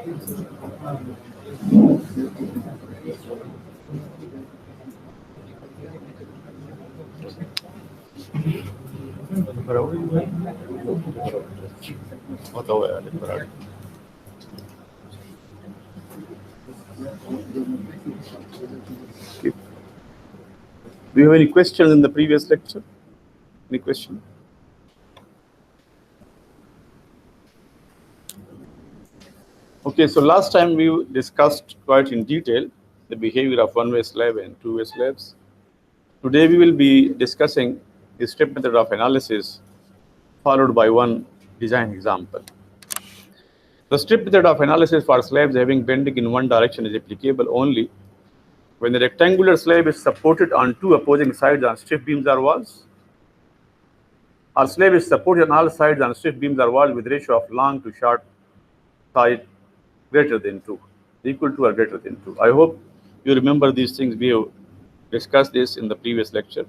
Do you have any questions in the previous lecture? Any question? Okay, so last time we discussed quite in detail the behavior of one-way slab and two-way slabs. Today we will be discussing the step method of analysis followed by one design example. The step method of analysis for slabs having bending in one direction is applicable only when the rectangular slab is supported on two opposing sides on stiff beams or walls, or slab is supported on all sides on stiff beams or walls with ratio of long to short side greater than 2, equal to or greater than 2. I hope you remember these things. We have discussed this in the previous lecture.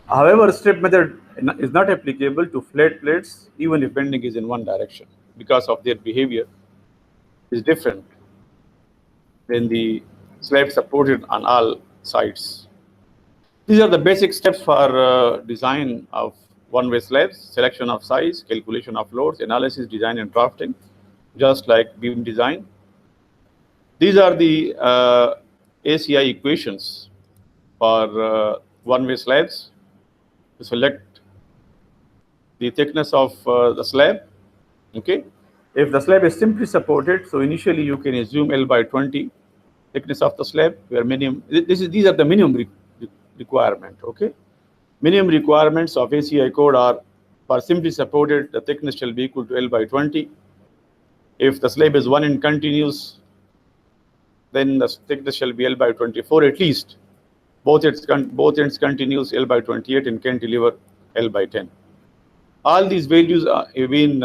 However, step method is not applicable to flat plates even if bending is in one direction because of their behavior is different than the slab supported on all sides. These are the basic steps for design of one-way slabs: selection of size, calculation of loads, analysis, design, and drafting, just like beam design. These are the ACI equations for one-way slabs. To select the thickness of the slab. Okay, if the slab is simply supported, so initially you can assume L by 20 thickness of the slab, where minimum. These are the minimum requirement. Okay, minimum requirements of ACI code are for simply supported, the thickness shall be equal to L by 20. If the slab is 1 in continuous, then the thickness shall be L by 24 at least. Both ends continuous, L by 28, and cantilever L by 10. All these values have been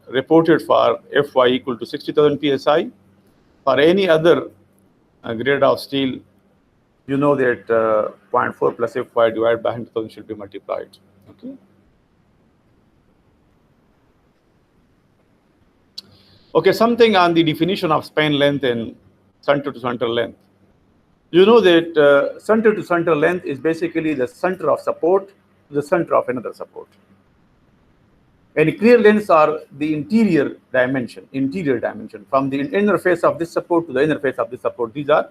reported for Fy equal to 60,000 psi. For any other grade of steel, you know that 0.4 plus Fy divided by 100,000 should be multiplied. Okay. Okay, something on the definition of span length and center to center length. You know that center to center length is basically the center of support to the center of another support. And clear lengths are the interior dimension from the inner face of this support to the inner face of this support. These are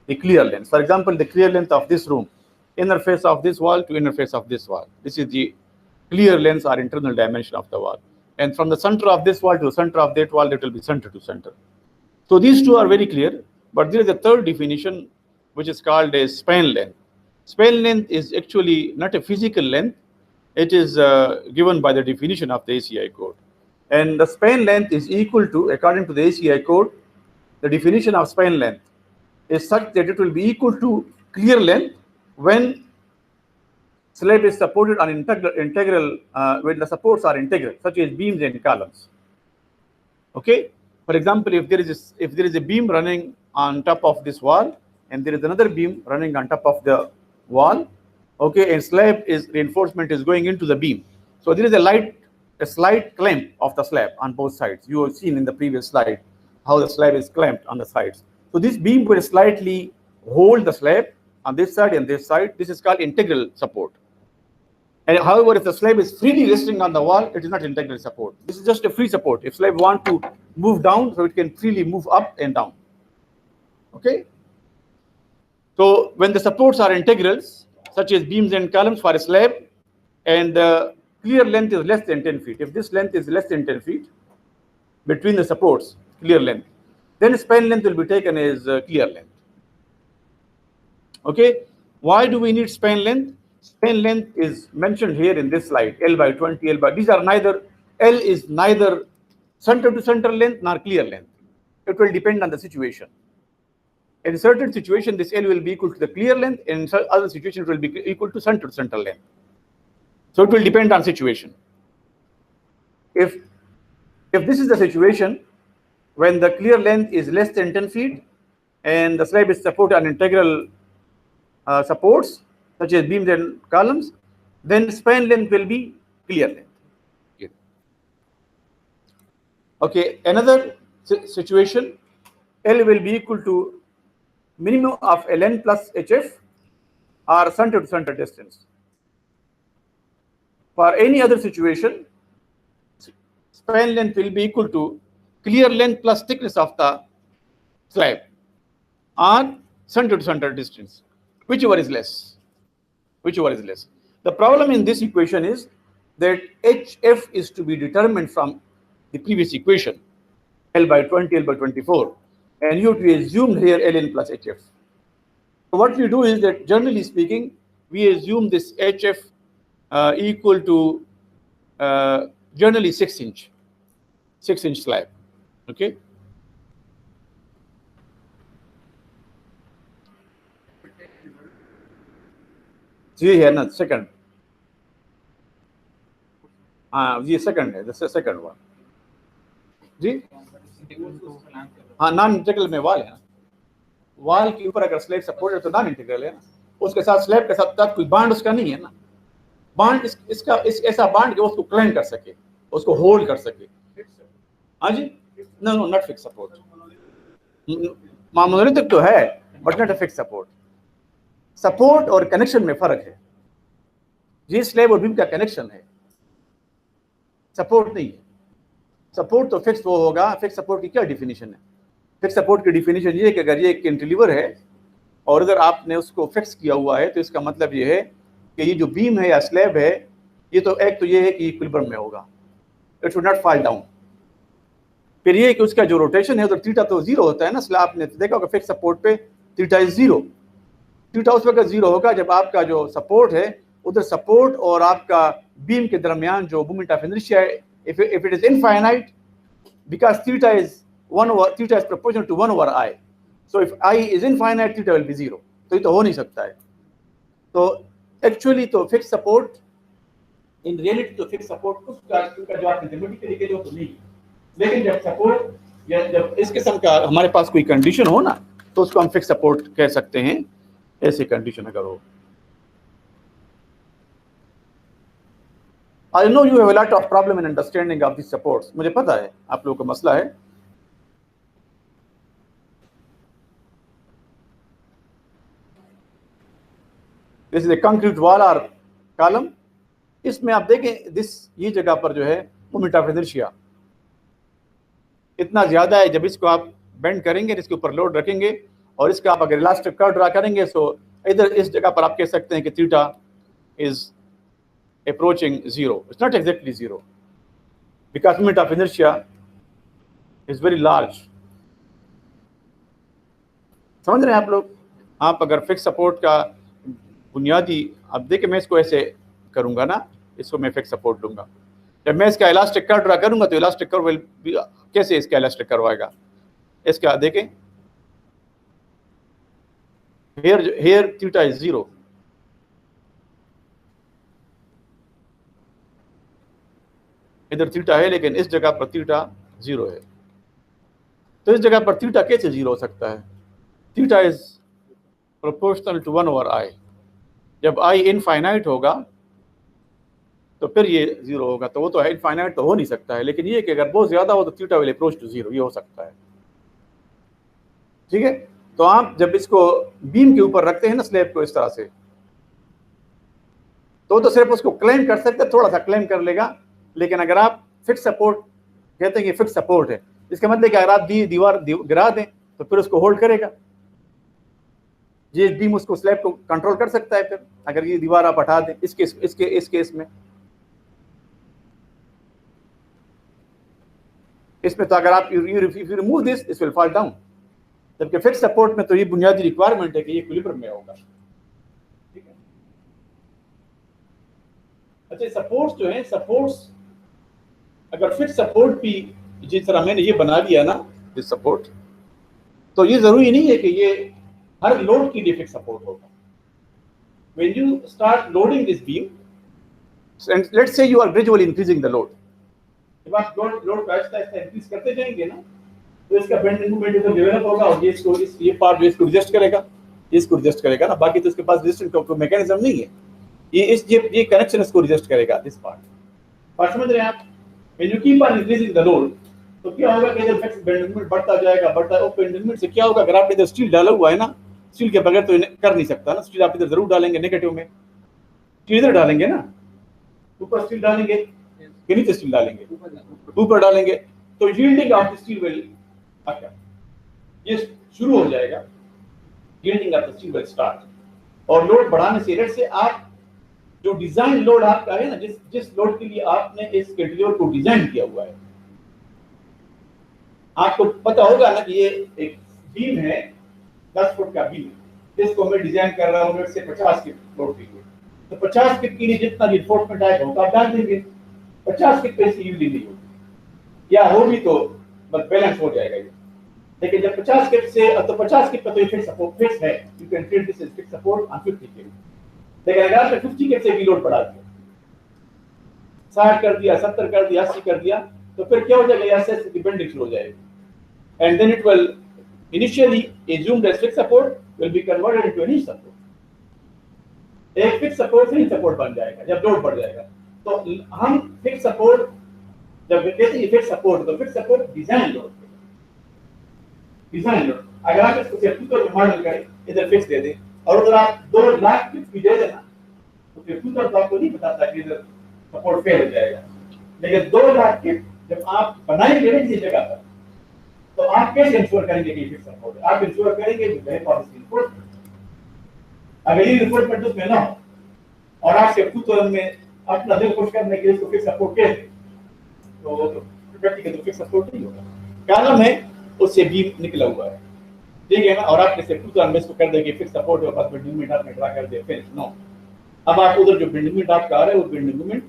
the clear lengths. For example, the clear length of this room, inner face of this wall to inner face of this wall. This is the clear lengths or internal dimension of the wall. And from the center of this wall to the center of that wall, that will be center to center. So these two are very clear. But there is a third definition, which is called a span length. Span length is actually not a physical length. It is given by the definition of the ACI code. And the span length is equal to, according to the ACI code, the definition of span length is such that it will be equal to clear length when slab is supported on integral when the supports are integral, such as beams and columns. Okay. For example, if there is a beam running on top of this wall, and there is another beam running on top of the wall, okay, and slab reinforcement is going into the beam. So there is a slight clamp of the slab on both sides. You have seen in the previous slide how the slab is clamped on the sides. So this beam will slightly hold the slab on this side and this side. This is called integral support. And however, if the slab is freely resting on the wall, it is not integral support. This is just a free support. If slab want to move down, so it can freely move up and down. Okay. So when the supports are integrals, such as beams and columns for a slab, and the clear length is less than 10 feet. If this length is less than 10 feet between the supports, clear length, then span length will be taken as clear length. Okay. Why do we need span length? Span length is mentioned here in this slide, L by 20, L by, these are neither, L is neither center to center length nor clear length. It will depend on the situation. In certain situation, this L will be equal to the clear length, in other situation, it will be equal to center length. So it will depend on situation. If this is the situation, when the clear length is less than 10 feet, and the slab is supported on integral supports, such as beams and columns, then span length will be clear length. Okay, another situation, L will be equal to minimum of Ln plus HF or center to center distance. For any other situation, span length will be equal to clear length plus thickness of the slab or center to center distance, whichever is less. The problem in this equation is that HF is to be determined from the previous equation, L by 20, L by 24, and you have to assume here Ln plus HF. So what we do is that, generally speaking, we assume this HF equal to generally 6-inch slab. Okay. जी है ना, second, हाँ ये second है, this second one जी, हाँ non integral में वाल है ना, वाल के ऊपर अगर स्लैब सपोर्ट है तो नॉन इंटीग्रल है ना, उसके साथ स्लैब के साथ कोई बांड उसका नहीं है ना, बांड इसका ऐसा बांड कि उसको क्लाइम कर सके, उसको होल्ड कर सके। हाँ जी, no no not fix support, मामूली तक तो है but not a fix support. Support और कनेक्शन में फर्क है, ये स्लैब और बीम का कनेक्शन है, सपोर्ट नहीं है। सपोर्ट तो फिक्स वो होगा, फिक्स सपोर्ट की क्या डिफिनीशन है? फिक्स सपोर्ट की डिफिनीशन ये है कि अगर ये एक कैंटिलीवर है और अगर आपने उसको फिक्स किया हुआ है तो इसका मतलब ये है कि ये जो बीम है या स्लैब है, ये तो एक तो ये है कि इक्विलिब्रियम में होगा, it should not fall down. फिर ये कि उसका जो रोटेशन है तो थीटा तो जीरो होता है ना, स्लैब आपने देखा होगा फिक्स सपोर्ट पे थीटा इज जीरो, थीटा उस वक्त जीरो होगा जब आपका जो सपोर्ट है उधर सपोर्ट और आपका बीम के दरमियान जो मोमेंट ऑफ इनर्शिया है, if it is infinite, because theta is proportional to 1 over I, so if I is infinite theta will be 0, तो ये तो हो नहीं सकता है। तो एक्चुअली तो फिक्स सपोर्ट इन रियलिटी तो फिक्स सपोर्ट उसका जो आपने थ्योरेटिकली के जो तो नहीं, लेकिन जब सपोर्ट या जब इस किस्म का हमारे पास कोई कंडीशन हो ना तो उसको हम फिक्स सपोर्ट कह सकते हैं, ऐसी कंडीशन अगर हो। I know you have a lot of problem in understanding of these supports, मुझे पता है आप लोगों का मसला है। This is a concrete wall or column, इसमें आप देखें ये जगह पर जो है मोमेंट ऑफ इनर्शिया इतना ज्यादा है, जब इसको आप बेंड करेंगे, इसके ऊपर लोड रखेंगे और इसका आप अगर इलास्टिक कर्व ड्रा करेंगे तो इधर इस जगह पर आप कह सकते हैं कि theta is approaching 0. It's not exactly 0 because moment of inertia is very large. समझ रहे हैं आप लोग? आप अगर फिक्स सपोर्ट का बुनियादी, अब देखिए मैं इसको ऐसे करूंगा ना, इसको मैं फिक्स सपोर्ट लूंगा, जब मैं इसका इलास्टिक कर्व ड्रा करूंगा तो इलास्टिक कर्व कैसे इसका इलास्टिक कर्व आएगा, इसका देखें here थीटा इज 0, इधर थीटा है लेकिन इस जगह पर थीटा 0 है, तो इस जगह पर थीटा कैसे 0 हो सकता है? Theta is proportional to 1 over I, जब आई इनफाइनाइट होगा तो फिर ये 0 होगा, तो वो तो है इनफाइनाइट तो हो नहीं सकता है, लेकिन ये कि अगर बहुत ज्यादा हो तो थीटा विल अप्रोच टू 0, ये हो सकता है। ठीक है, तो आप जब इसको बीम के ऊपर रखते हैं ना स्लैब को इस तरह से, तो सिर्फ उसको क्लेम कर सकते हैं, थोड़ा सा क्लेम कर लेगा, लेकिन अगर आप फिक्स सपोर्ट कहते हैं कि फिक्स सपोर्ट है, इसका मतलब कि अगर आप दीवार गिरा दें तो फिर उसको होल्ड करेगा, ये बीम उसको स्लैब को कंट्रोल कर सकता है। फिर अगर ये दीवार आप हटा दें इस केस में इसमें तो अगर आप you remove this it will fall down, जबकि फिक्स सपोर्ट में तो ये बुनियादी रिक्वायरमेंट है कि ये इक्विलिब्रियम में होगा। ठीक है, अच्छा सपोर्ट्स जो है, सपोर्ट्स अगर फिक्स सपोर्ट भी जिस तरह मैंने ये बना लिया ना दिस सपोर्ट, तो ये जरूरी नहीं है कि ये हर लोड के लिए फिक्स सपोर्ट होगा। When you start loading this beam, and let's say you are gradually increasing the load, जब आप लोड का आहिस्ता-आहिस्ता इंक्रीज करते जाएंगे ना तो इसका बेंडिंग मोमेंट इधर डेवलप होगा और ये इसको ये पार्ट जो इसको एडजस्ट करेगा, ना, बाकी तो इसके पास रेजिस्टेंस का कोई मैकेनिज्म नहीं है, ये कनेक्शन इसको एडजस्ट करेगा दिस पार्ट। समझ रहे हैं आप? When you keep on increasing the load, तो क्या होगा कि जब फिक्स बेंडिंग मोमेंट बढ़ता जाएगा वो बेंडिंग मोमेंट से क्या होगा, अगर आपने इधर स्टील डाला हुआ है ना, स्टील के बगैर तो कर नहीं सकता ना, स्टील आप इधर जरूर डालेंगे नेगेटिव में, स्टील इधर डालेंगे ना, ऊपर स्टील डालेंगे कि नीचे स्टील डालेंगे, ऊपर डालेंगे, तो yielding of the steel will, अच्छा ये शुरू हो जाएगा, yielding of the steel will start, और लोड बढ़ाने से रेट से आप जो डिजाइन लोड आपका है ना, जिस लोड के लिए आपने इस कैंटिलीवर को डिजाइन किया हुआ है, आपको पता होगा ना कि ये एक बीम है 10 फुट का बीम, इसको मैं डिजाइन कर रहा हूँ से 50 फीट लोड के लिए, तो 50 फीट के लिए जितना रिइंफोर्समेंट आएगा वो आप डाल देंगे, 50 फीट पे यील्डिंग नहीं होगी, या होगी तो बस बैलेंस हो जाएगा ये। लेकिन जब 50 फीट से, तो 50 फीट पर तो फिक्स सपोर्ट फिक्स है, you can treat this as fix support on 50 feet. लेकिन अगर आपने 50 फीट से भी लोड बढ़ा दिया, 60 कर दिया, 70 कर दिया, 80 कर दिया, तो फिर क्या हो जाएगा, यहाँ से डिपेंडेंट हो जाएगी, and then it will initially assumed as fixed support will be converted into a hinge support. एक फिक्स सपोर्ट से hinge support बन जाएगा जब लोड बढ़ जाएगा। तो हम फिक्स सपोर्ट जब कहते हैं फिक्स सपोर्ट, तो फिक्स सपोर्ट डिजाइन लोड, अगर आप इसको सेफ्टी में मॉडल करें, इधर फिक्स दे दें और उधर आप 2 लाख फिक्स भी दे देना, तो सेफ्टी तो आपको नहीं बताता कि इधर सपोर्ट फेल हो जाएगा। लेकिन 2 लाख के जब आप बनाएंगे ना इस जगह पर, तो आप कैसे इंश्योर करेंगे कि फिक्स सपोर्ट है? आप इंश्योर करेंगे कि वेरी पॉलिसी रिपोर्ट, अगर ये रिपोर्ट पर उसमें ना हो और आप सेफ्टी तो में अपना दिल खुश करने के लिए इसको फिक्स सपोर्ट के तो व्यक्ति के तो फिक्स सपोर्ट नहीं होगा, कारण है उससे बीम निकला हुआ है, ठीक है ना, और आपने सेफ्टी तो में इसको कर देंगे फिक्स सपोर्ट है, बस बेंडिंग मोमेंट आपने ड्रा कर दिया, फिर नो, अब आप उधर जो बेंडिंग मोमेंट आपका आ रहा है वो बेंडिंग मोमेंट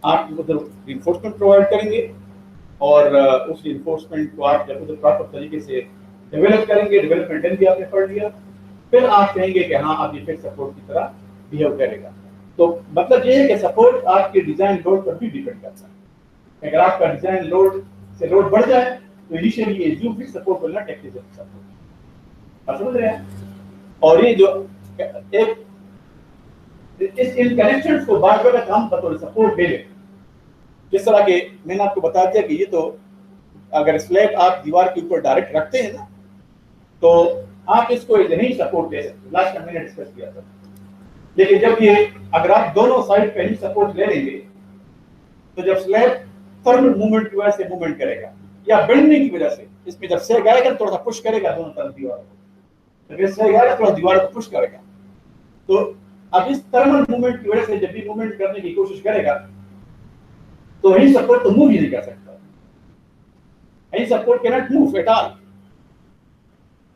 आप उधर रिइंफोर्समेंट प्रोवाइड करेंगे, और उस रिइंफोर्समेंट को आप जब उधर प्रॉपर तरीके से डेवलप करेंगे, डेवलपमेंट भी आपने पढ़ लिया, फिर आप कहेंगे कि हाँ अब ये फिक्स सपोर्ट की तरह बिहेव करेगा। तो मतलब ये है कि सपोर्ट आपके डिजाइन लोड पर भी डिपेंड करता है, अगर आपका डिजाइन लोड से लोड बढ़ जाए तो इनिशियली ये जो fix support will not act as support, आप समझ रहे हैं। और ये जो एक इस इन कनेक्शंस को बार बार हम बतौर सपोर्ट दे लें, जिस तरह के मैंने आपको बता दिया कि ये तो अगर स्लैब आप दीवार के ऊपर डायरेक्ट रखते हैं ना, तो आप इसको नहीं सपोर्ट दे सकते, लास्ट टाइम मैंने डिस्कस किया था। लेकिन जब ये अगर आप दोनों साइड पे ही सपोर्ट ले लेंगे, तो जब स्लैब थर्मल मूवमेंट की वजह से मूवमेंट करेगा या बेंडिंग की वजह से, इसमें जब सेग आएगा थोड़ा सा पुश करेगा दोनों तरफ दीवार को, जब सेग आएगा थोड़ा दीवार को पुश करेगा, तो अब इस थर्मल मूवमेंट की वजह से जब भी मूवमेंट करने की कोशिश करेगा तो ही सपोर्ट तो मूव ही नहीं कर सकता, ही support can not move at all,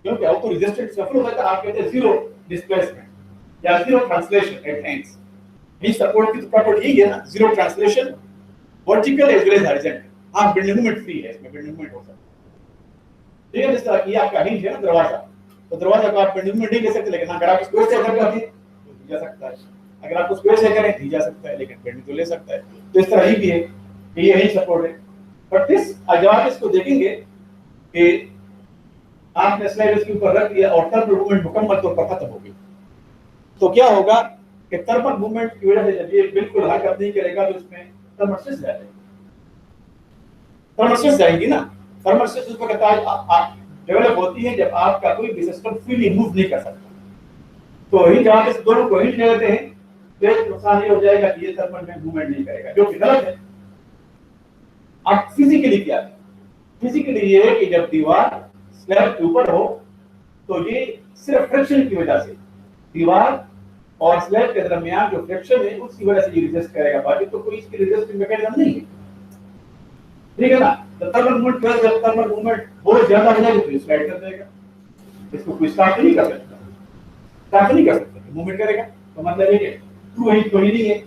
क्योंकि ऑटो रेजिस्टेंस सफर होता है, आप कहते हैं जीरो डिस्प्लेसमेंट या जीरो ट्रांसलेशन एट एंड्स, ही सपोर्ट की तो प्रॉपर्टी यही है ना, zero translation vertical as well as horizontal, हां बेंडिंग मोमेंट फ्री है, इसमें बेंडिंग मोमेंट हो सकता है, ठीक है। जिस तरह की आपका हिंज है ना दरवाजा, तो दरवाजा को आप बेंडिंग मोमेंट नहीं ले सकते, लेकिन अगर आप इसको ऐसे कर दें तो जा सकता है, अगर आप उसको ऐसे करें नहीं जा सकता है, लेकिन बेंडिंग तो ले सकता है। तो इस तरह ही भी है कि ये ही सपोर्ट है, बट दिस जब आप इसको देखेंगे कि आपने स्लाइड इसके ऊपर रख दिया और थर्मल मूवमेंट मुकम्मल तौर पर खत्म हो गई, तो क्या होगा कि थर्मल मूवमेंट की वजह से जब ये बिल्कुल हरकत नहीं करेगा तो इसमें थर्मल स्ट्रेस जाएगा, थर्मल स्ट्रेस जाएगी ना, थर्मल स्ट्रेस उस वक्त डेवलप होती है जब आपका कोई भी सिस्टम फ्रीली मूव नहीं कर सकता। तो ही जब आप इस दोनों को ही लेते हैं तो नुकसान ये हो जाएगा कि ये थर्मल में मूवमेंट नहीं करेगा, जो कि गलत है। आप फिजिकली क्या है, फिजिकली ये है कि जब दीवार स्लैब के ऊपर हो तो ये सिर्फ फ्रिक्शन की वजह से दीवार और स्लैब के दरमियान जो फ्रिक्शन है उसकी वजह से ये रेजिस्ट करेगा, बाकी तो कोई इसकी रेजिस्टिंग मैकेनिज्म नहीं है, ठीक है ना। तो थर्मल मूवमेंट प्लस जब थर्मल मूवमेंट बहुत ज्यादा हो जाएगी तो स्लाइड कर देगा, इसको कोई स्टॉप नहीं कर सकता, स्टॉप नहीं कर सकता, मूवमेंट करेगा। तो मतलब ये ट्रू है तो ही नहीं है,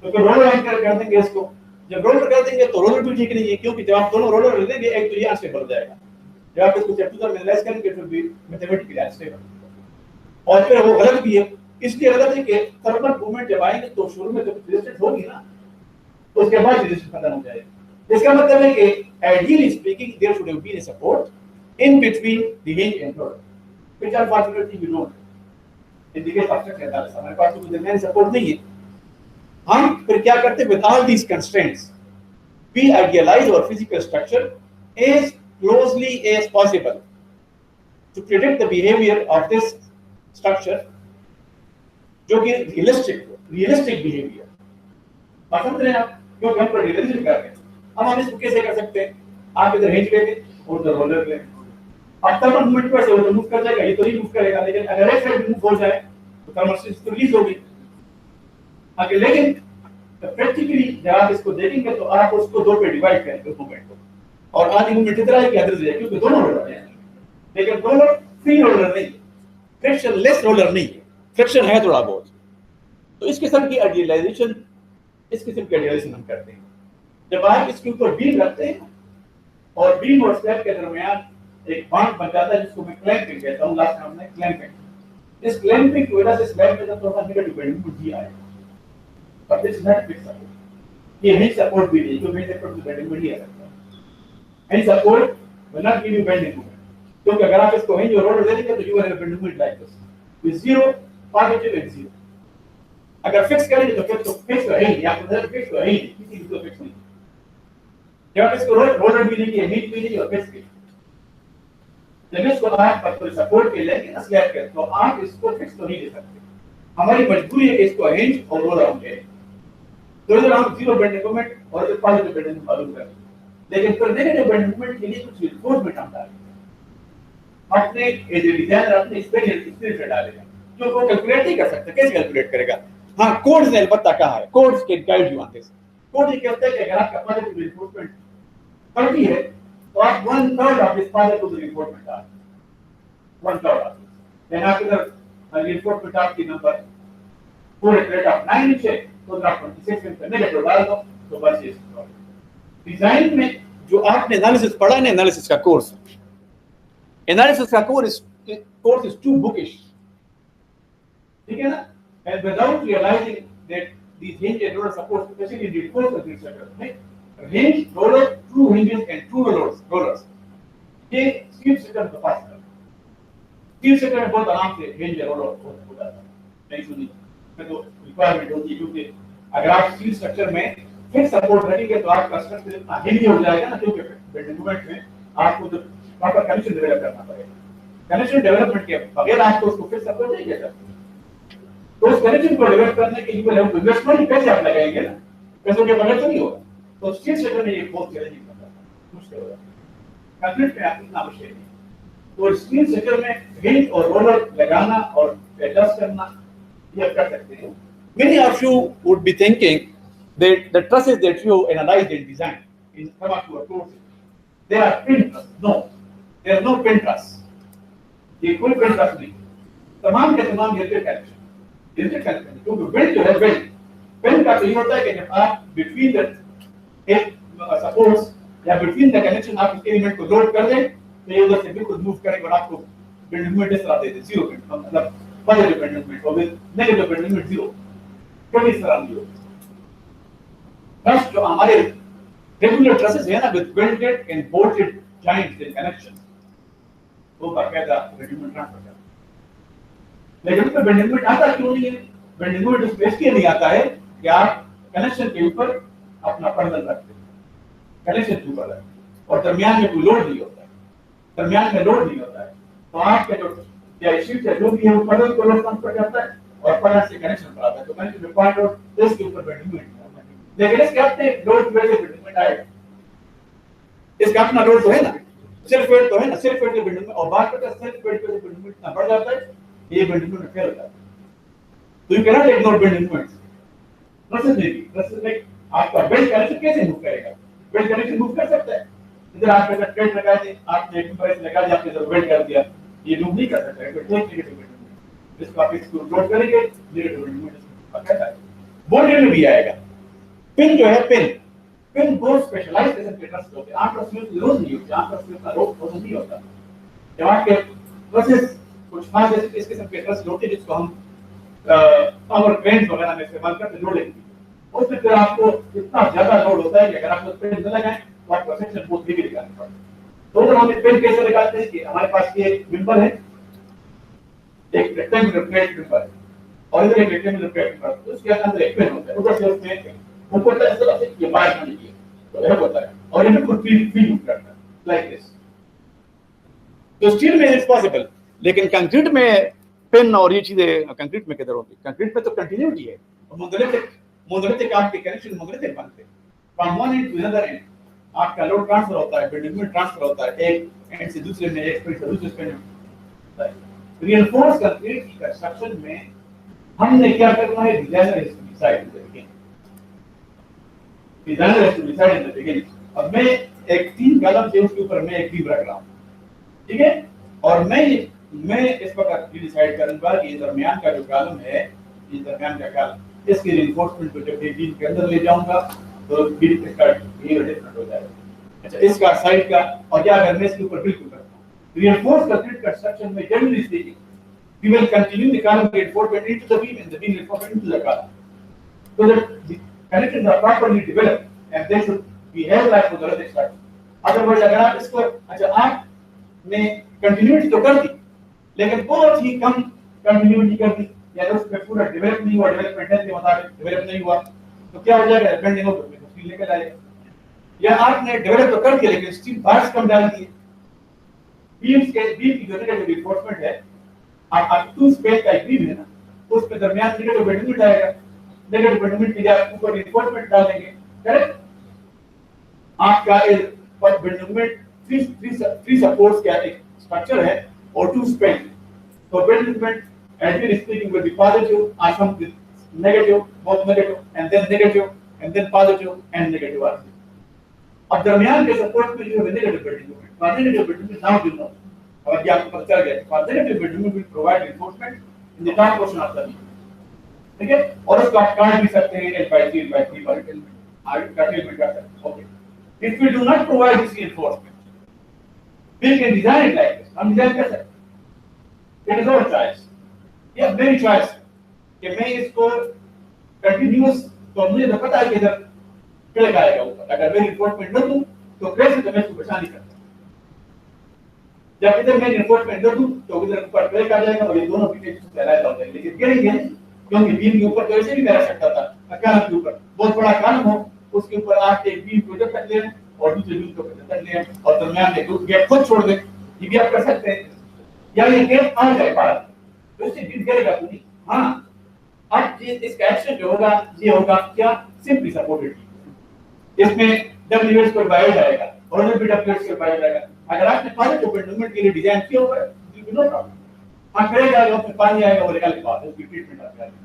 तो रोलर एंकर कर देंगे इसको, जब रोलर कर देंगे तो रोलर भी ठीक नहीं है, क्योंकि जब आप दोनों रोलर ले लेंगे एक तो ये अनस्टेबल हो जाएगा, जब आप इसको चैप्टर में एनालाइज करेंगे तो भी मैथमेटिकली अनस्टेबल, और फिर वो गलत भी है, इसलिए गलत है कि थर्मल मूवमेंट जब आएंगे तो शुरू में तो रेजिस्टेंस होगी ना, तो उसके बाद रेजिस्टेंस खत्म हो जाएगा। इसका मतलब है कि ideally speaking there should have been a support in between the hinge and roller, which unfortunately we don't. In the case of structure हमारे पास तो मेन सपोर्ट नहीं है। हम फिर क्या करते हैं, with all these constraints we idealize our physical structure as closely as possible to predict the behavior of this structure, जो कि रियलिस्टिक बिहेवियर। बात समझ रहे हैं आप, क्योंकि हम पर रियलिस्टिक कर रहे हैं। अब हम इसको कैसे कर सकते हैं? आप इधर हिंज लेंगे और उधर रोलर लेंगे, अब थर्मल मूवमेंट पर से वो मूव कर जाएगा, ये तो नहीं मूव करेगा, लेकिन अगर एक साइड मूव हो जाए तो थर्मल स्ट्रेस तो रिलीज होगी आगे। लेकिन प्रैक्टिकली जब आप इसको देखेंगे तो आप उसको दो पे डिवाइड करेंगे उस मूवमेंट को, और आधी मूवमेंट इधर आएगी अदर से, क्योंकि दोनों रोलर हैं, लेकिन रोलर फ्री रोलर नहीं, फ्रिक्शन लेस रोलर नहीं है, फ्रिक्शन है थोड़ा बहुत। तो इस किस्म की आइडियलाइजेशन, इस किस्म की आइडियलाइजेशन हम करते हैं जब आप इसके ऊपर बीम रखते हैं और बीम और स्लैब के दरमियान एक बॉन्ड बन जाता है जिसको मैं क्लैंपिंग कहता हूं। लास्ट टाइम में क्लैंपिंग, इस क्लैंपिंग की वजह से स्लैब में थोड़ा सा नेगेटिव बेंडिंग भी आएगा, but this is not fixed support. ये हिंज सपोर्ट भी नहीं, क्योंकि हिंज सपोर्ट से बेंडिंग नहीं आ सकता। Hinge support will not give you bending moment, क्योंकि अगर आप इसको हिंज और रोलर दे देंगे तो you will have a bending moment like this with zero, positive and zero। अगर फिक्स करेंगे तो फिक्स है ही, आपको नजर फिक्स है ही, किसी भी को फिक्स नहीं। जब आप इसको रोलर भी नहीं, हिंज भी नहीं और फिक्स भी, जब इसको आप पर सपोर्ट के लेंगे ना स्लैब के, तो आप इसको फिक्स तो नहीं दे सकते। हमारी मजबूरी है कि इसको हिंज और रोलर हम ले, तो इधर हम जीरो बेंडिंग मोमेंट और इधर पॉजिटिव बेंडिंग मोमेंट मालूम करें, लेकिन फिर नेगेटिव बेंडिंग मोमेंट के लिए कुछ रिइंफोर्समेंट हम डालेंगे अपने एज ए डिजाइनर, अपने एक्सपीरियंस से डालेगा, जो वो कैलकुलेट नहीं कर सकता। कैसे कैलकुलेट करेगा? हाँ, कोड्स ने अलबत्ता कहा है, codes can guide you on this. Code ये कहता है कि अगर आपका पॉजिटिव रिइंफोर्समेंट 30 है तो आप 1/3 ऑफ दिस पॉजिटिव रिइंफोर्समेंट डालें, 1/3 ऑफ दिस। देन आप इधर रिइंफोर्समेंट आपकी नंबर पूरे रेट ऑफ 9 इंच है तो आप 26 इंच नेगेटिव डाल दो तो बस ये डिजाइन में जो आपने एनालिसिस पढ़ा है ना, एनालिसिस का कोर्स, एनालिसिस का कोर्स इज टू बुकिश, ठीक है ना? And without realizing that these hinge and roller supports, especially in the reinforced concrete structure, hinge, roller, true hinges and true rollers, ये स्टील स्ट्रक्चर का पास है। Steel structure में बहुत आराम से hinge और roller हो जाता है, नहीं सुनी तो रिक्वायरमेंट होती है, क्योंकि अगर आप स्टील स्ट्रक्चर में फिक्स सपोर्ट रखेंगे तो आपका स्ट्रक्चर इतना हेवी हो जाएगा ना, क्योंकि बेंडिंग मोमेंट में आपको तो प्रॉपर कनेक्शन डेवलप करना पड़ेगा। कनेक्शन डेवलपमेंट के बगैर आपको उसको फिक्स सपोर्ट नहीं किया जा सकता। तो उस कनेक्शन को डेवलप करने के लिए हम इन्वेस्टमेंट कैसे आप लगाएंगे ना, पैसों के बगैर तो नहीं होगा। तो स्टील स्ट्रक्चर में ये बहुत चैलेंजिंग होता है, मुश्किल होता है, कंक्रीट में आपको इतना आवश्यक है। तो स्टील स्ट्रक्चर में हिंज और रोलर लगाना और एडजस्ट करना ये आप कर सकते हैं। Many of you would be thinking that the trusses that you analyzed and designed in some of your courses, they are pin truss. No, there is no pin truss. ये कोई pin truss नहीं, तमाम के तमाम ये connection, क्योंकि build जो है बिल्ड का तो ये होता है कि जब आप बिटवीन द सपोर्ट्स या बिटवीन द कनेक्शन आप इस एलिमेंट को लोड कर दें तो ये उधर से बिल्कुल मूव करेगा और आपको बिल्डिंग में इस तरह दे दे, जीरो बिल्ड, मतलब पॉजिटिव बेंडिंग मोमेंट और नेगेटिव बेंडिंग मोमेंट जीरो, कभी इस तरह नहीं होगा। ट्रस जो हमारे रेगुलर ट्रसेस है ना, with welded and bolted joints and connections, वो बाकायदा बेंडिंग मोमेंट ट्रांसफर करता है। लेकिन उसमें बेंडिंग मोमेंट आता क्यों नहीं है? बेंडिंग मोमेंट इस बेस के नहीं आता है कि आप कनेक्शन के ऊपर अपना पर्दन रखते हैं, कनेक्शन के ऊपर और दरमियान में कोई लोड नहीं होता है, दरमियान में लोड नहीं होता है, तो आपके जो या शीट है जो भी है वो पर्दन को लोड ट्रांसफर करता है और पर्दन से कनेक्शन पर आता है, तो कनेक्शन में पॉइंट और इसके ऊपर बेंडिंग मोमेंट। लेकिन इसके अपने लोड की वजह से बेंडिंग मोमेंट आएगा, इसका अपना लोड तो है ना, सेल्फ वेट तो है ना, सेल्फ वेट के बेंडिंग में, और बात करते हैं सेल्फ वेट के बेंडिंग मोमेंट इतना बढ़ जाता है ये बेंडिंग मोमेंट फेल हो जाता है। तो you can not ignore bending moments. Process like आपका बेल्ट कनेक्शन कैसे मूव करेगा? बेल्ट कनेक्शन मूव कर सकता है, इधर आपने अगर प्लेट लगा दी, आपने एक प्रेस लगा दिया, आपने इधर बेल्ट कर दिया, ये मूव नहीं कर सकता है, तो नेगेटिव बेंडिंग मोमेंट जिसको आप इसको लोड करेंगे नेगेटिव बेंडिंग मोमेंट आता है। बोल्ट में भी आएगा। पिन जो है पिन बहुत स्पेशलाइज्ड किस्म के ट्रस होते हैं, आप ट्रस में यूज नहीं होता, आप ट्रस में रोक नहीं होता। जब आपके प्रोसेस कुछ खास इस किस्म के ट्रस होते हैं जिसको हम पावर क्रेन्स वगैरह में इस्तेमाल करते जोड़ेंगे, उसमें फिर आपको इतना ज्यादा लोड होता है कि अगर आप उस पेन न लगाएं तो आपको सेक्शन बहुत हेवी लगाना पड़ता है। तो हम पेन कैसे लगाते हैं कि हमारे पास ये मिंबर है, एक रेक्टेंगुलर प्लेट मिंबर है और इधर एक रेक्टेंगुलर प्लेट मिंबर, तो उसके अंदर एक पेन होता है, उधर से उसमें ऊपर तक इस तरह से ये बाहर नहीं है तो यह होता है और ये बिल्कुल फ्री मूव करता है। like this. तो स्टील में इट्स पॉसिबल, लेकिन कंक्रीट में पिन और ये चीजें कंक्रीट में किधर होगी? कंक्रीट में तो कंटिन्यूटी है, मोनोलिथिक आपके कनेक्शन मोनोलिथिक बनते हैं, from one end to another end आपका लोड ट्रांसफर होता है, बिल्डिंग में ट्रांसफर होता है, एक एंड से दूसरे में, एक स्पेस से दूसरे स्पेस में। रिइंफोर्स कंक्रीट की कंस्ट्रक्शन में हमने क्या करना है? Designer has to decide in the beginning, designer has to decide in the beginning. अब मैं एक 3 कॉलम से उसके ऊपर मैं एक बीम रख रहा हूं, ठीक है, और मैं इस वक्त डिसाइड करूंगा कि दरमियान का जो कॉलम है, ये दरमियान का कॉलम, इसके रिइंफोर्समेंट को जब ये बीम के अंदर ले जाऊंगा तो बीम का ये डिफरेंट हो जाएगा। अच्छा, इसका साइड का, और क्या अगर मैं इसके ऊपर बिल्कुल करता हूं रिइंफोर्स कंक्रीट कंस्ट्रक्शन में generally speaking we will continue the column reinforcement into the beam and the beam reinforcement into the column, so that the connections are properly developed and they should behave like monolithic structure. Otherwise अगर आप इसको, अच्छा आपने continuity तो कर दी लेकिन बहुत ही कम continuity कर दी, या तो उसमें पूरा डेवलप नहीं हुआ, डेवलपमेंट के मुताबिक डेवलप नहीं हुआ, तो क्या हो जाएगा? बेंडिंग हो तो स्टील लेकर आएगा। या आपने डेवलप तो कर दिया लेकिन स्टील बार्स कम डाल दिए, बीम की जो नेगेटिव रिइंफोर्समेंट है, आप टू स्पेस का एक बीम है ना, उस पे दरमियान नेगेटिव बेंडिंग आएगा, नेगेटिव बेंडिंग के लिए आप ऊपर रिइंफोर्समेंट डालेंगे, करेक्ट? आपका पर बेंडिंग थ्री सपोर्ट्स का एक स्ट्रक्चर है और टू स्पेस, तो bending as we speaking will be positive, or some negative, both negative, and then positive and negative also. अब दरमियान के सपोर्ट में जो है नेगेटिव बेंडिंग मोमेंट, और नेगेटिव बेंडिंग में नाउ यू नो, और क्या आपको पता चल गया, और negative bending will provide reinforcement in the top portion of the beam, ठीक है, और उसको आप काट भी सकते हैं L/3 L/3 पर आगे काटे भी कर सकते हैं, okay. If we do not provide this reinforcement, we can design it like this, हम डिजाइन कर सकते हैं, इट इज आवर चॉइस, या मेरी चॉइस कि मैं इसको कंटिन्यूअस, तो मुझे तो पता है कि इधर क्लिक आएगा ऊपर, अगर मैं रिइंफोर्समेंट न दूं तो कैसे तो मैं इसको बचा नहीं सकता, जब इधर मैं रिइंफोर्समेंट न दूं तो इधर ऊपर क्लिक आ जाएगा और ये दोनों पीछे से अलग हो जाएंगे, लेकिन गिरेंगे क्योंकि बीम के ऊपर तो ऐसे भी मेरा सकता था, कॉलम के ऊपर बहुत बड़ा कॉलम हो, उसके ऊपर आप एक बीम को जब तक ले और दूसरे बीम को जब तक ले और दरमियान में गैप खुद छोड़ दें, ये भी आप कर सकते हैं, या ये गैप आ जाए बाहर तो इससे बीम गिरेगा पूरी। हाँ, अब ये इसका एक्शन जो होगा ये होगा क्या? सिंपली सपोर्टेड, इसमें डब्ल्यूएस पर बाय जाएगा और भी डब्ल्यूएस पर बाय जाएगा। अगर आपने पानी को बेंडमेंट के लिए डिजाइन किया हुआ है तो नो प्रॉब्लम, आप करे जाएगा, उसमें पानी आएगा और निकाल के बाद उसकी ट्रीटमेंट आप करेंगे।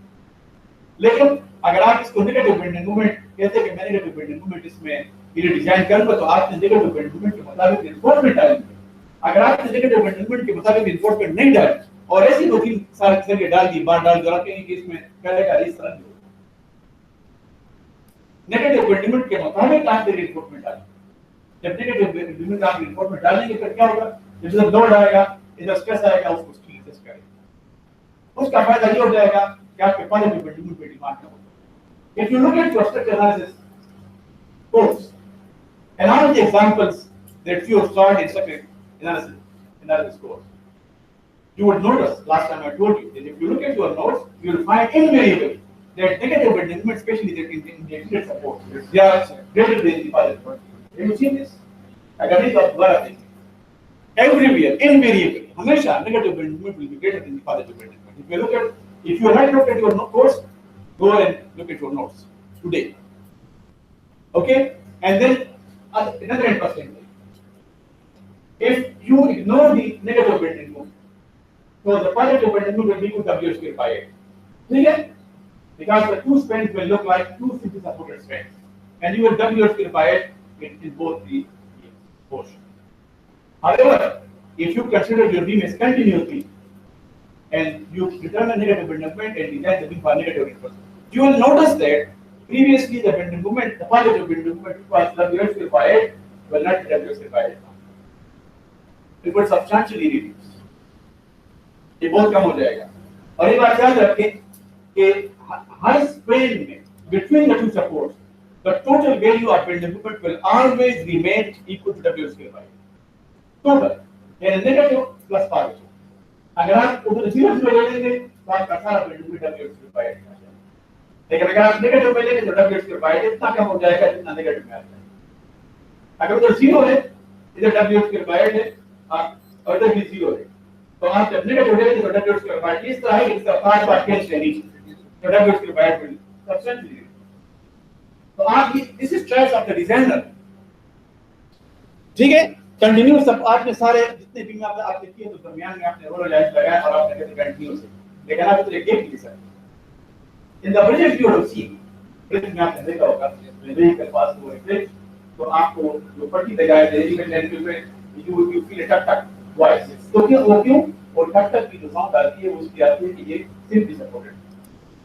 लेकिन अगर आप इसको नेगेटिव बेंडिंग मूवमेंट कहते हैं कि मैं नेगेटिव बेंडिंग मूवमेंट इसमें ये डिजाइन करूंगा तो आपने नेगेटिव बेंडिंग मूवमेंट के मुताबिक रिइंफोर्समेंट डालेंगे। अगर आपने नेगेटिव बेंडिंग मूवमेंट के मुताबिक रिइंफोर्समेंट नहीं डाली और ऐसी दो तीन सारे जगह डाल दी, बार डाल जरा कहीं कि इसमें करेगा इस तरह नहीं होगा। नेगेटिव बेंडिंग के मुताबिक आप रिइंफोर्समेंट डालें, जब नेगेटिव बेंडिंग आप रिइंफोर्समेंट डालेंगे फिर क्या होगा? जब इधर लोड आएगा, इधर स्ट्रेस आएगा, उसको स्टील टेस्ट करेगा, उसका फायदा ये हो जाएगा कि आपके पॉजिटिव बेंडिंग पे डिमांड कम होगा। If you look eight structure analysis course and all the examples that you have started in structural analysis course, you would notice last time I told you that if you look at your notes, you will find invariably that negative bearing movement, especially in the extended support, they are greater than the positive. Have you seen this? अगर नहीं तो आप दोबारा देखिए। Everywhere, invariably, हमेशा negative bearing movement will be greater than the positive bearing movement. If you look at, if you have not looked at your course, go and look at your notes today. Okay, and then another interesting thing. If you ignore the negative bearing movement, so the positive bearing movement will be equal to W square by 8. ठीक है? Because the two spans will look like two simply supported spans, and you will W square by 8 in both the portion. However, if you consider your beam as continuous beam, and you determine negative bending moment and design the beam for negative reinforcement, you will notice that previously the bending moment, the positive bending moment was W square by 8, will not be W square by 8. It will substantially reduce. ये बहुत कम हो जाएगा। और ये बात याद रखें कि हर स्पेन में between the two supports, the total value of bending moment will always remain equal to W square by 8. Total, यानी negative plus positive. अगर आप उधर 0 ले लेंगे तो आपका सारा bending moment W square by 8 आ जाएगा। लेकिन अगर आप negative में लेंगे तो W square by 8 इतना कम हो जाएगा जितना negative में आता है। अगर उधर 0 है इधर W स्क्वायर है और इधर भी 0 है, तो आप जब नेगेटिव हो जाएगा तो W स्क्वायर इस तरह है, इसका पार्ट कैंसिल है नीचे, तो W स्क्वायर विल सब्सटेंशियली, तो आप this is choice of the designer, ठीक है। कंटिन्यूस सब आपने सारे जितने भी आपने किए तो दरमियान में आपने रोल लाइन लगाया और आपने कहते कंटिन्यूस है, लेकिन आप तो एक नहीं sir. In the bridge you have seen, bridge में आपने देखा होगा ब्रिज के पास वो है, तो आपको जो पट्टी लगाया है एलिमेंट एंड पे यू फील टक टक वॉइस, तो क्यों और टक टक की जो साउंड आती है उसकी आती है कि ये सिंपली सपोर्टेड,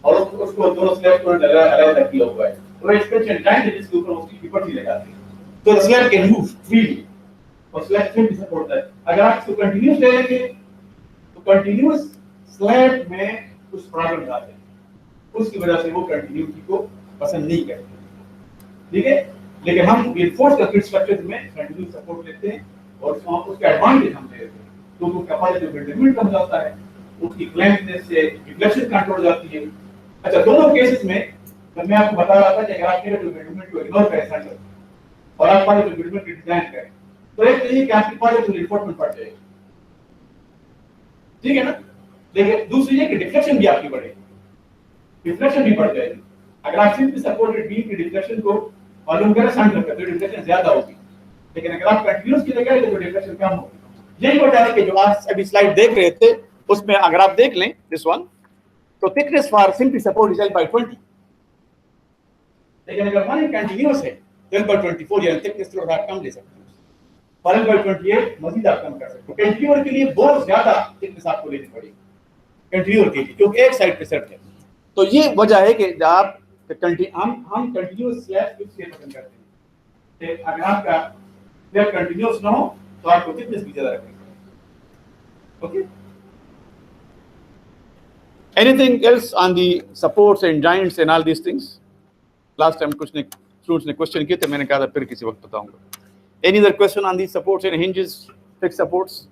और उसको दोनों स्लैब को अलग किया हुआ है, तो एक्सपेंशन टाइम जिसके ऊपर उसकी पट्टी लगाती है, तो स्लैब कैन मूव फ्रीली और स्लैब सिंपली सपोर्ट है। अगर आप इसको कंटिन्यूस ले लेंगे तो कंटिन्यूस स्लैब में कुछ प्रॉब्लम आते हैं, उसकी वजह से वो कंटिन्यूटी को पसंद नहीं करते, ठीक है। लेकिन हम रिइंफोर्स कंक्रीट स्ट्रक्चर में कंटिन्यूस सपोर्ट लेते हैं और उसके एडवांटेज हम लेते हैं, तो वो कैपेसिटी बिल्डिंग कम जाता है, उसकी क्लैंपनेस से रिफ्लेक्शन कंट्रोल हो जाती है। अच्छा, दोनों केसेस में जब मैं आपको बता रहा था कि अगर आप बिल्डिंग को इग्नोर करें सेंटर और आप पाले तो बिल्डिंग की डिजाइन करें, तो एक तो ये कि आपकी पाले तो रिइंफोर्समेंट बढ़ जाएगी, ठीक है ना। लेकिन दूसरी ये कि डिफ्लेक्शन भी आपकी बढ़ेगी, डिफ्लेक्शन भी बढ़ जाएगी। अगर आप सिंपली सपोर्टेड बीम की डिफ्लेक्शन को मालूम करें सेंटर पे तो डिफ्लेक्शन ज्यादा होगी, लेकिन अगर आप कंटिन्यूस की जगह तो डिफ्लेक्शन कम होगी। यही वजह है कि जो आज अभी स्लाइड देख रहे थे उसमें अगर आप देख लें दिस वन, तो thickness for simply support is L by 20, लेकिन अगर वन कंटिन्यूस है तो L by 24 या थिकनेस थोड़ा कम ले सकते हैं, और L by 28 मजीद आप कम कर सकते हो। कैंटिलीवर के लिए बहुत ज्यादा थिकनेस आपको लेनी पड़ेगी कैंटिलीवर के लिए, क्योंकि एक साइड पे सेट है। तो ये वजह है कि जब आप हम कंटिन्यूस स्लैब इसलिए पसंद करते हैं कि अगर आपका स्लैब कंटिन्यूस ना हो तो आपको थिकनेस भी ज्यादा रखनी पड़ेगी। Okay, anything else on the supports and joints and all these things? Last time कुछ ने स्टूडेंट्स ने क्वेश्चन किए थे, मैंने कहा था फिर किसी वक्त बताऊंगा। Any other question on the supports and hinges, fix supports?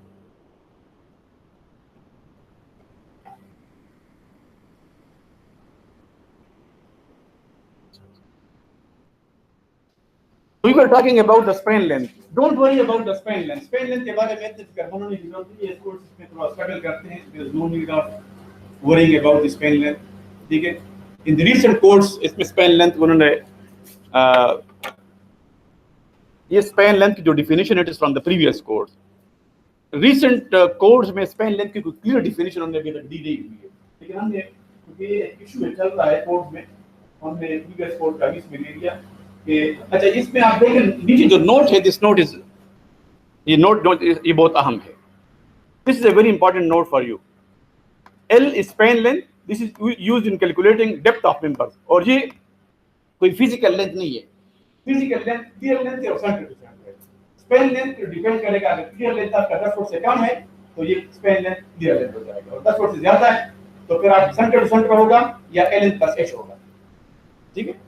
We were talking about the span length. Don't worry about the span length. Span length के बारे में इतने फिक्र होने की जरूरत नहीं है। स्पोर्ट्स में थोड़ा स्ट्रगल करते हैं, there is no need of worrying about the span length. ठीक है? In the recent course इसमें span length उन्होंने ये span length की जो definition it is from the previous course. Recent course में span length की कोई clear definition उन्होंने अभी तक दी नहीं हुई है। लेकिन हमने क्योंकि इशू चल रहा है कोर्स में, हमने previous course का इसमें ले लिया। अच्छा, इसमें आप देखें नीचे जो नोट है, दिस नोट इज ये नोट ये बहुत अहम है। This is a very important note for you. L span length, this is used in calculating depth of members, और ये कोई फिजिकल लेंथ नहीं है। फिजिकल लेंथ क्लियर लेंथ और center to center. Span length depend करेगा, अगर clear length आपका 10 foot से कम है तो ये स्पैन लेंथ क्लियर लेंथ हो जाएगा, और 10 फुट से ज्यादा है तो फिर आप सेंटर टू सेंटर होगा या एल एन प्लस एच होगा। ठीक है,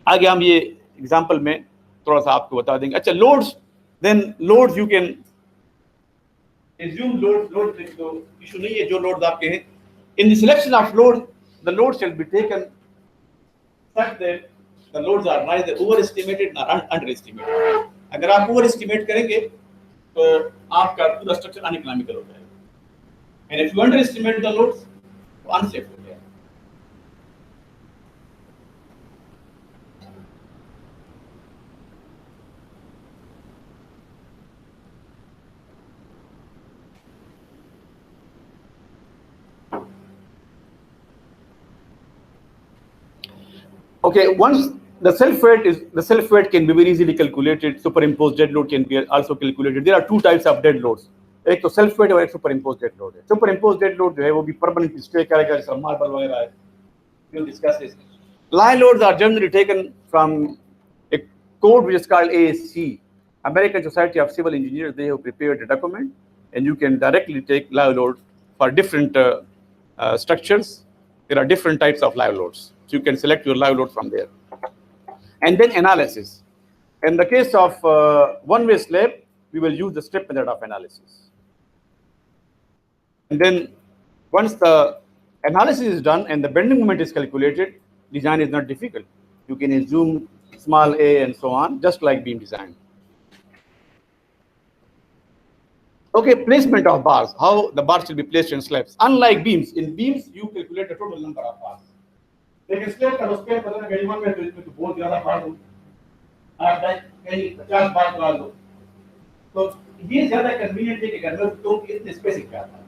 आगे हम ये एग्जांपल में थोड़ा सा आपको बता देंगे। अच्छा, loads, then loads you can assume load तो इशू नहीं है, जो लोड्स आपके हैं। In the selection of load, the load shall be taken such that the loads are neither overestimated nor underestimated. अगर आप ओवर एस्टिमेट करेंगे तो आपका पूरा स्ट्रक्चर अनइकोनॉमिकल हो जाएगा, and if you under estimate the loads तो unsafe हो जाएगा। Okay, once the self weight can be very easily calculated. Superimposed dead load can be also calculated. There are two types of dead loads. एक तो self weight और एक superimposed dead load है। Superimposed dead load जो है वो भी permanent stay करेगा, जैसे मार्बल वगैरह है। We'll discuss this. Lie loads are generally taken from a code which is called ASC, American Society of Civil Engineers. They have prepared a document, and you can directly take lie loads for different structures. There are different types of lie loads. So you can select your live load from there. And then analysis. In the case of one-way slab, we will use the strip method of analysis. And then once the analysis is done and the bending moment is calculated, design is not difficult. You can assume small a and so on, just like beam design. Okay, placement of bars, how the bars will be placed in slabs. Unlike beams, in beams you calculate the total number of bars. लेकिन slab का उस पे पता ना गरीबन में तो इसमें तो बहुत ज्यादा बार हो, आप कहीं 50 बार लगा दो, तो ये ज्यादा कन्वीनियंट है कि अगर तो इतने स्पेसिंग पे आता है,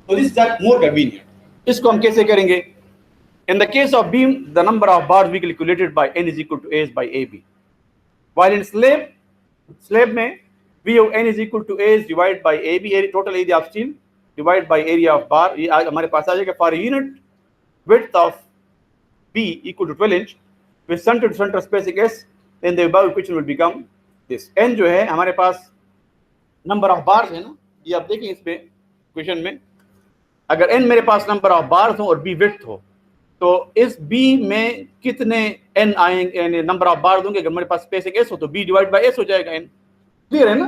तो दिस इज मोर कन्वीनियंट। इसको हम कैसे करेंगे? In the case of beam, the number of bars we calculated by n is equal to as by ab. While in slab में we have n is equal to as divided by ab, total area of steel divided by area of bar. ये हमारे पास आ जाएगा for unit width of b equal to 12 inch with center to center spacing s, then the above equation will become this. n जो है हमारे पास number of bars है ना, ये आप देखें इसमें क्वेश्चन में, अगर n मेरे पास number of bars हो और b width हो, तो इस b में कितने n आएंगे, नंबर ऑफ बार दूंगे, अगर मेरे पास स्पेसिंग s हो तो b डिवाइड बाय s हो जाएगा n। क्लियर है ना?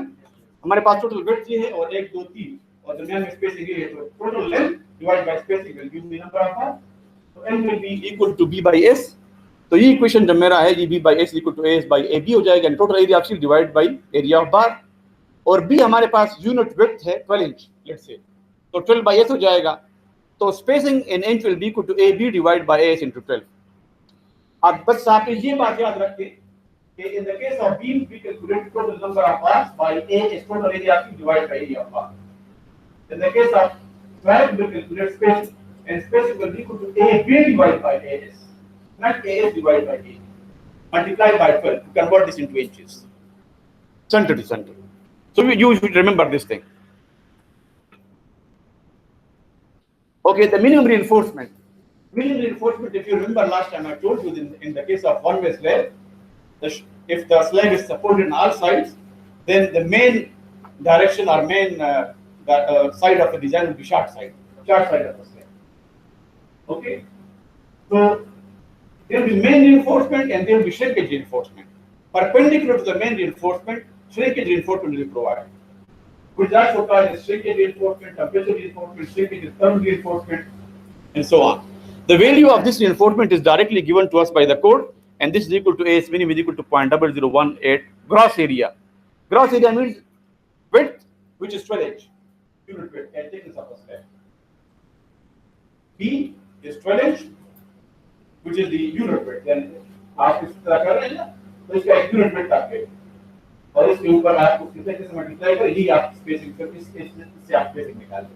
हमारे पास टोटल विड्थ ये है और 1 2 3 और दरमियान में स्पेसिंग ये है, तो total length divide by spacing will give me number of bar, तो n will be equal to b by s। तो ये इक्वेशन जो मेरा है, ये b by s equal to as by ab हो जाएगा, total area of steel divide by area of bar, और b हमारे पास यूनिट विड्थ है 12 इंच लेट्स से, तो 12 बाय s हो जाएगा, तो spacing in inch will be equal to ab divide by as into 12। अब बस आप ये बात याद रखें कि in the case of beam we calculate total number of bars by a is total area of divide by area of bar. In the case of slab we calculate space and space will be equal to ab divide by as, not as divided by a, multiplied by 12 to convert this into inches, center to center. So you should remember this thing. Okay, the minimum reinforcement. Minimum reinforcement, if you remember last time I told you in the case of one-way slab, if the slab is supported on all sides, then the main direction or main side of the design will be short side of the slab. Okay, so there will be main reinforcement and there will be shrinkage reinforcement. Perpendicular to the main reinforcement, shrinkage reinforcement will be provided. Which is also called as shrinkage reinforcement, temperature reinforcement, shrinkage thermal reinforcement, and so on. The value of this reinforcement is directly given to us by the code, and this is equal to as minimum is equal to 0.0018 gross area. Gross area means width, which is 12 inch, unit width, and thickness of the slab. B is 12 inch, which is the unit width. Then आप इस तरह कर रहे हैं ना, तो इसका एक unit width आप ले, और इसके ऊपर आप कितने से मल्टीप्लाई करें, यही आप स्पेसिंग कर इससे आप स्पेसिंग निकाल लें।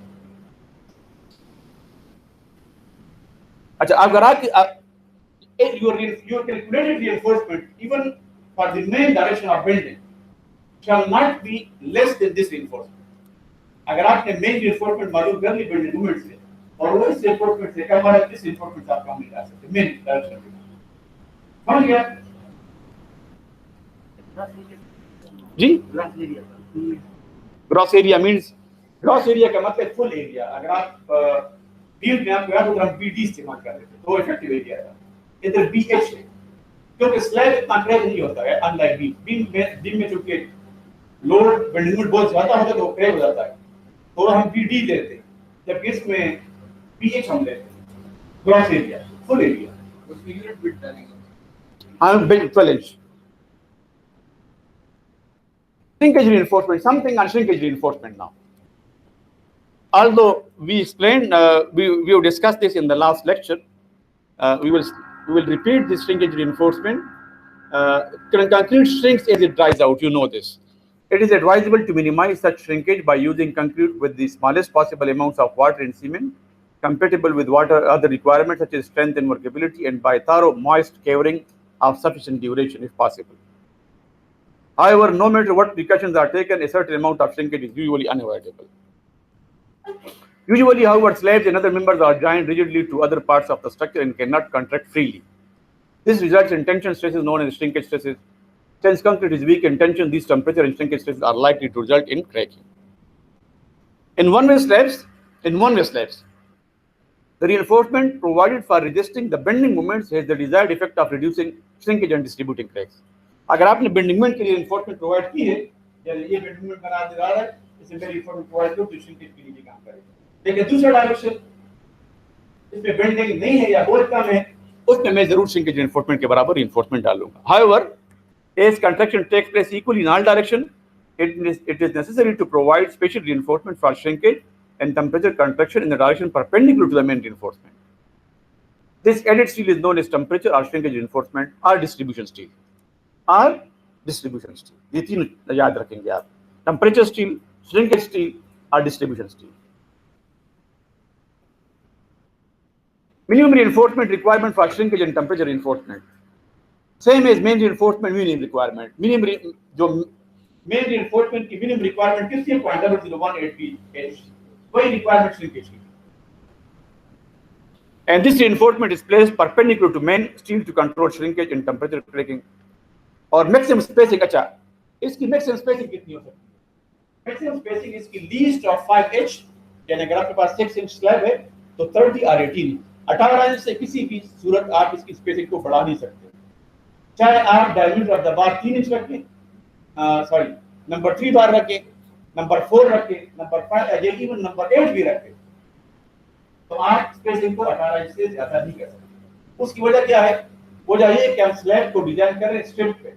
अच्छा, अगर आप your calculated reinforcement even for the main direction of bending shall not be less than this reinforcement. अगर आपने main reinforcement मालूम कर ली bending moment से, और वो इस reinforcement से कम वाला इस reinforcement आप कम निकाल सकते main direction में, समझ गया जी? Gross area means, gross area का मतलब फुल एरिया। अगर आप फील्ड में आपको याद होगा हम BD इस्तेमाल कर रहे थे, तो इफेक्टिव एरिया था, इधर BH है, क्योंकि स्लैब इतना क्रैक नहीं होता है अनलाइक बीम में चूंकि लोड बेंडिंग मोमेंट बहुत ज्यादा होता है तो क्रैक हो जाता है, तो हम BD लेते हैं, जबकि इसमें BH हम लेते हैं, ग्रॉस एरिया फुल एरिया, उसकी यूनिट विड्थ डालेंगे हम 12 inch. Shrinkage reinforcement, something on shrinkage reinforcement now. Although we explained, we have discussed this in the last lecture, we will repeat this shrinkage reinforcement. Concrete shrinks as it dries out, you know this. It is advisable to minimize such shrinkage by using concrete with the smallest possible amounts of water and cement, compatible with other requirements such as strength and workability, and by thorough moist covering of sufficient duration if possible. However, no matter what precautions are taken, a certain amount of shrinkage is usually unavoidable. Usually, however, slabs and other members are joined rigidly to other parts of the structure and cannot contract freely. This results in tension stresses known as shrinkage stresses. Since concrete is weak in tension, these temperature and shrinkage stresses are likely to result in cracking. In one-way slabs, the reinforcement provided for resisting the bending moments has the desired effect of reducing shrinkage and distributing cracks. अगर आपने bending moment के लिए reinforcement provide की है, या ये bending moment बना दे रहा है, इसमें reinforcement प्रोवाइड करो तो श्रिंकेज के लिए भी काम करेगा। लेकिन दूसरा डायरेक्शन इसमें बेंडिंग नहीं है या बहुत कम है, उसमें मैं जरूर श्रिंकेज reinforcement के बराबर reinforcement डालूंगा। However, as contraction takes place equally in all direction, it is necessary to provide special reinforcement for shrinkage and temperature contraction in the direction perpendicular to the main reinforcement. This added steel is known as temperature or shrinkage reinforcement or distribution steel. ये तीन याद रखेंगे आप, temperature steel, shrinkage steel or distribution steel. Minimum reinforcement requirement for shrinkage and temperature reinforcement. Same as main reinforcement minimum requirement. जो main reinforcement की minimum requirement किसकी है? 0.018H. वही requirement shrinkage की. And this reinforcement is placed perpendicular to main steel to control shrinkage and temperature cracking. और maximum spacing, अच्छा, इसकी maximum spacing कितनी हो सकती है? Maximum spacing इसकी least of 5H, यानी अगर आपके पास 6 इंच स्लैब है तो 30 और 18 इंच से किसी भी सूरत आप इसकी स्पेसिंग को बढ़ा नहीं सकते, चाहे आप diameter of the bar 3 inch रखें, सॉरी नंबर 3 बार रखें, नंबर 4 रखें, नंबर 5 या इवन नंबर 8 भी रखें, तो आप स्पेसिंग को 18 इंच से ज्यादा नहीं कर सकते. उसकी वजह क्या है? वजह ये कि हम स्लैब को डिजाइन कर रहे हैं स्ट्रिप पे,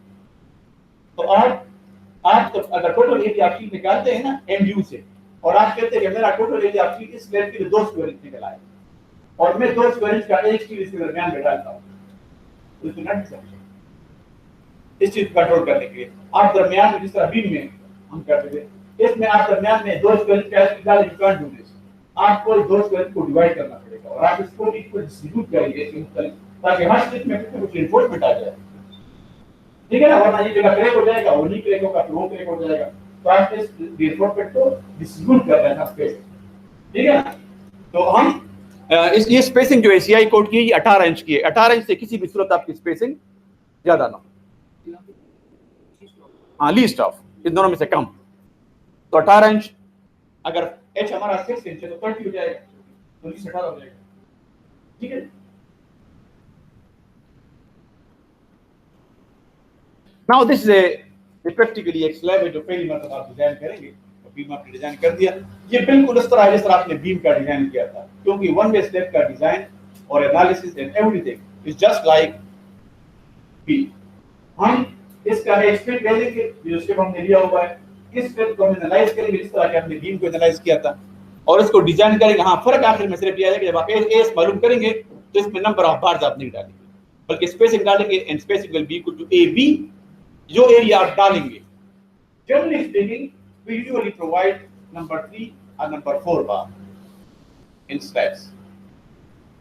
तो आप तो अगर टोटल एरिया आप शीट निकालते हैं ना एमयू से, और आप कहते हैं कि मेरा टोटल एरिया आप शीट इस स्लैब के लिए 2 स्क्वायर इंच निकला है और मैं 2 स्क्वायर इंच का एक स्टील इसके दरमियान में डालता हूं, तो इसको नट समझो. इस चीज को कंट्रोल करने के लिए आप दरमियान में, जिस तरह बीम में हम करते थे, इसमें आप दरमियान में 2 स्क्वायर इंच का स्टील डाल, यू कैन डू दिस. आपको 2 स्क्वायर इंच को डिवाइड करना पड़ेगा और आप इसको इक्वल डिस्ट्रीब्यूट करेंगे इसके मुताबिक, ताकि हर स्ट्रिप में कुछ रिइंफोर्समेंट आ जाए. ठीक है ना? वरना ये जगह क्रैक हो जाएगा, वो नहीं क्रैक होगा, फ्लो क्रैक हो जाएगा. तो आप इस रिइंफोर्समेंट को डिस्ट्रीब्यूट कर रहे हैं स्पेस. ठीक है ना? तो हम ये स्पेसिंग जो एसीआई कोड की है ये 18 इंच की है. 18 इंच से किसी भी सूरत आपकी स्पेसिंग ज्यादा ना, हाँ लीस्ट ऑफ इन दोनों में से कम. तो 18 इंच, अगर एच हमारा 6 इंच है तो 30 हो जाएगा, तो लीस्ट 18 हो जाएगा. ठीक है. Now this is a practically एक स्लैब है जो पहली बार आप डिजाइन करेंगे. तो बीम आपने डिजाइन कर दिया, ये बिल्कुल इस तरह जिस तरह आपने बीम का डिजाइन किया था, क्योंकि वन वे स्लैब का डिजाइन और analysis and everything is just like beam. हम इसका एक्सपेक्ट ले लेंगे जो स्टेप हमने लिया हुआ है, इस स्टेप को हम एनालाइज करेंगे जिस तरह के हमने बीम को एनालाइज किया था, और इसको डिजाइन करेंगे. हाँ, फर्क आखिर में सिर्फ यह है कि जब आप एस मालूम करेंगे तो इसमें नंबर ऑफ बार्स आप नहीं डालेंगे, बल्कि स्पेसिंग डालेंगे, and spacing will be equal to A B, जो एरिया आप डालेंगे. Generally speaking we usually provide number 3 और नंबर 4 बार इन स्लैब्स.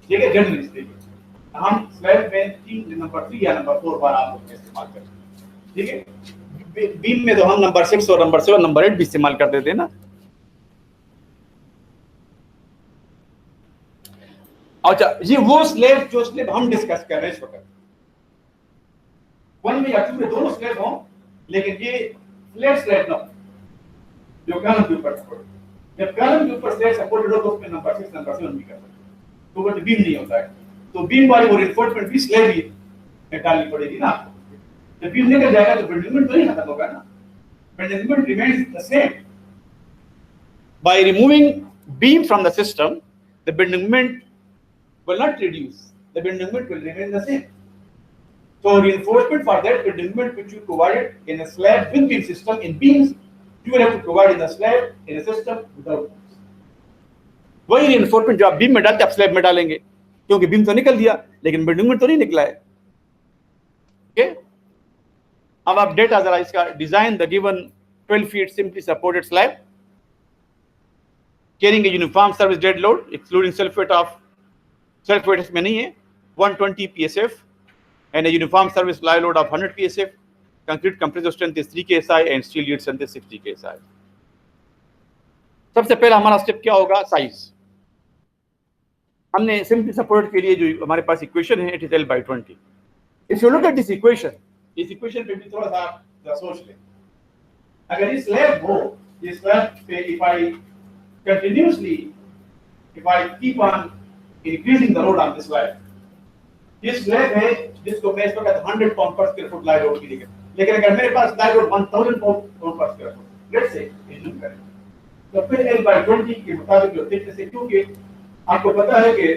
ठीक है, जनरली स्पीकिंग हम स्लैब में 3 नंबर 3 या नंबर 4 बार आप लोग इस्तेमाल करते हैं. ठीक है, बीम में तो हम नंबर 6 और नंबर 7 नंबर 8 भी इस्तेमाल कर देते हैं ना. अच्छा, ये वो स्लैब जो स्लैब हम डिस्कस कर रहे हैं इस वक्त, वन में या टू में दोनों स्लैब हों, लेकिन ये फ्लैट स्लैब ना हो जो कॉलम के ऊपर सपोर्ट. जब कॉलम के ऊपर स्लैब सपोर्टेड हो तो उसमें नंबर 6 नंबर 7 भी कर सकते, तो वो बीम नहीं होता है. तो बीम वाली वो रिइंफोर्समेंट भी स्लैब ही डालनी पड़ेगी ना आपको. जब बीम निकल जाएगा तो बेंडिंग तो नहीं खत्म होगा ना, bending remains the same. By removing beam from the system, the bending will not reduce, the bending moment will remain the same. So reinforcement for that bending moment which you provided in a slab with beam system in beams, you will have to provide in the slab in a system without beams. वही reinforcement जो आप beam में डालते आप slab में डालेंगे, क्योंकि beam तो निकल दिया लेकिन बेंडिंग moment तो नहीं निकला है. ओके, अब आप डेटा जरा इसका design. The given 12 feet simply supported slab carrying a uniform service dead load excluding self weight इसमें नहीं है, 120 psf and a uniform service lie load of 100 psf. Concrete compressive strength is 3 kSi and steel yield strength is 60 kSi. सबसे पहला हमारा step क्या होगा? Size. हमने simply support के लिए जो हमारे पास इक्वेशन है, it is L/20. If you look at this equation पे भी थोड़ा सा सोच लें. अगर इस स्लैब हो, इस स्लैब पे if I keep on increasing the load on this slab, this slab है जिसको मैं इसको कहता हूं 100 pound per square foot lie load की लिखे, लेकिन अगर मेरे पास lie load 1000 pound per square foot, let's say assume करें, तो फिर L/20 के मुताबिक जो थिकनेस है, क्योंकि आपको पता है कि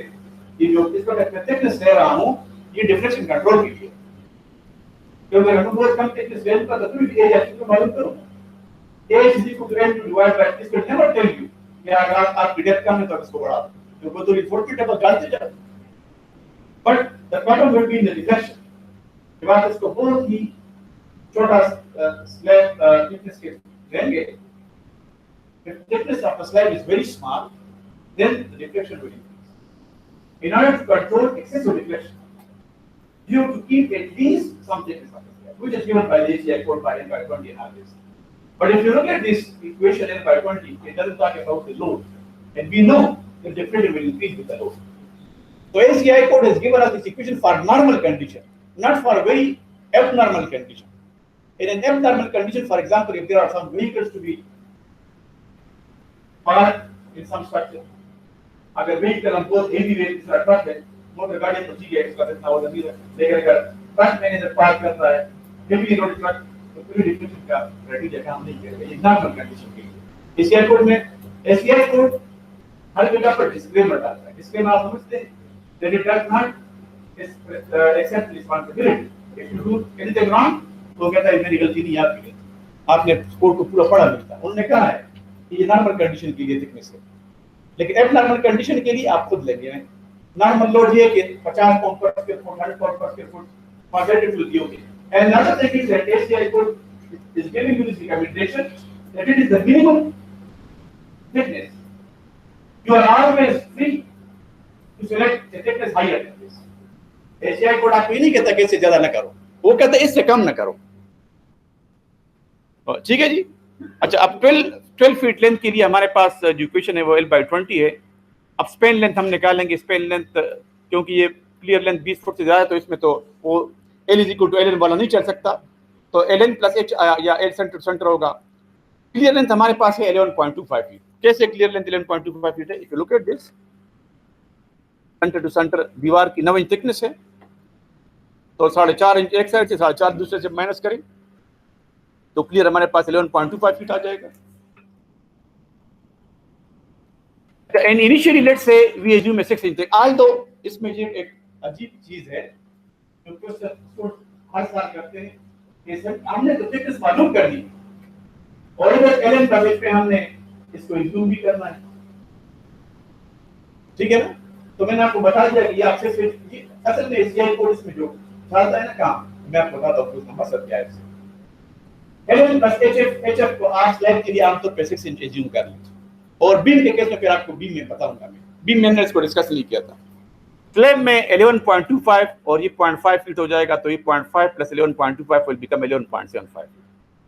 ये जो इसको मैं थिकनेस ले रहा हूं ये डिफ्लेक्शन कंट्रोल के लिए, क्योंकि अगर मैं बहुत कम थिकनेस ले लूंगा तो फिर एरिया को मालूम करूंगा. A is equal to N to divide by, this will never tell you कि अगर आपकी डेप्थ कम है तो इसको बढ़ा दो, क्योंकि तो रिपोर्ट टेबल डालते जाओ. But the problem will be in the deflection. जब आप इसको बहुत ही छोटा slab thickness के लेंगे, if the thickness of the slab is very small, then the deflection will increase. In order to control excessive deflection, you have to keep at least some thickness of the slab, which is given by the ACI code by N by 20 and others. But if you look at this equation N by 20, it doesn't talk about the load, and we know the deflection will increase with the load. So ACI code has given us this equation for normal condition, not for a very abnormal condition. In an abnormal condition, for example, if there are some vehicles to be parked in some structure, अगर vehicle हम बहुत heavy vehicle से truck है, motor गाड़ी तो ठीक है, इसका इतना वजन नहीं है, लेकिन अगर ट्रक मैनेजर पार्क करता है, heavy load ट्रक, तो पूरी डिफिनेशन का क्राइटेरिया काम नहीं करेगा, ये नॉर्मल कंडीशन के लिए. ACI कोड में ACI कोड हर जगह पर डिस्क्लेमर डालता है. डिस्क्लेमर आप समझते हैं? That it does not accept responsibility. If you do anything wrong, तो कहता है मेरी गलती नहीं आपकी, आपने कोड को पूरा पढ़ा नहीं था. उन्होंने कहा है कि ये नॉर्मल कंडीशन के लिए थिकनेस है, लेकिन एबनॉर्मल कंडीशन के लिए आप खुद लेंगे. नॉर्मल लोड ये कि 50 पाउंड पर स्क्वायर फुट, 100 पाउंड पर square foot, concentrate will give okay. And another thing is that ACI code is giving you this recommendation that it is the minimum thickness. You are always free to select a thickness higher than this. ACI code आपको ये नहीं कहता कि इससे ज्यादा ना करो, वो कहता है इससे कम ना करो. ठीक है जी. अच्छा, अब 12 फीट लेंथ के लिए हमारे पास जो इक्वेशन है वो L by 20 है. अब स्पेन लेंथ हम निकालेंगे. स्पेन लेंथ क्योंकि ये क्लियर लेंथ 20 फुट से ज्यादा है, तो इसमें तो वो L is equal to LN वाला नहीं चल सकता, तो LN प्लस H या L सेंटर टू सेंटर होगा. क्लियर लेंथ हमारे पास है 11.25 फीट. कैसे क्लियर लेंथ 11.25 फीट है? If you look at this, center to center दीवार की 9 इंच थिकनेस है, तो 4.5 इंच एक साइड से, 4.5 दूसरे से माइनस करें तो क्लियर हमारे पास 11.25 फीट आ जाएगा. And initially let's say we assume a 6 inch. Although इसमें ये एक अजीब चीज है जो क्वेश्चन हर साल करते हैं कि सर हमने तो थिकनेस मालूम कर ली और इधर LN बेस पे हमने इसको assume भी करना है. ठीक है ना? तो मैंने आपको बता दिया कि ये आपसे असल में ACI कोड इसमें जो चलता है ना काम, मैं आपको बताता हूँ उसका मकसद क्या है. LN प्लस HF को आप स्लैब के लिए आमतौर पर 6 इंच एज्यूम कर लीजिए, और बीम के केस में फिर आपको बीम में बताऊंगा. मैं बीम मैंने इसको डिस्कस नहीं किया था. स्लैब में 11.25 और ये 0.5 फीट हो जाएगा, तो ये 0.5 प्लस 11.25 विल बिकम 11.75.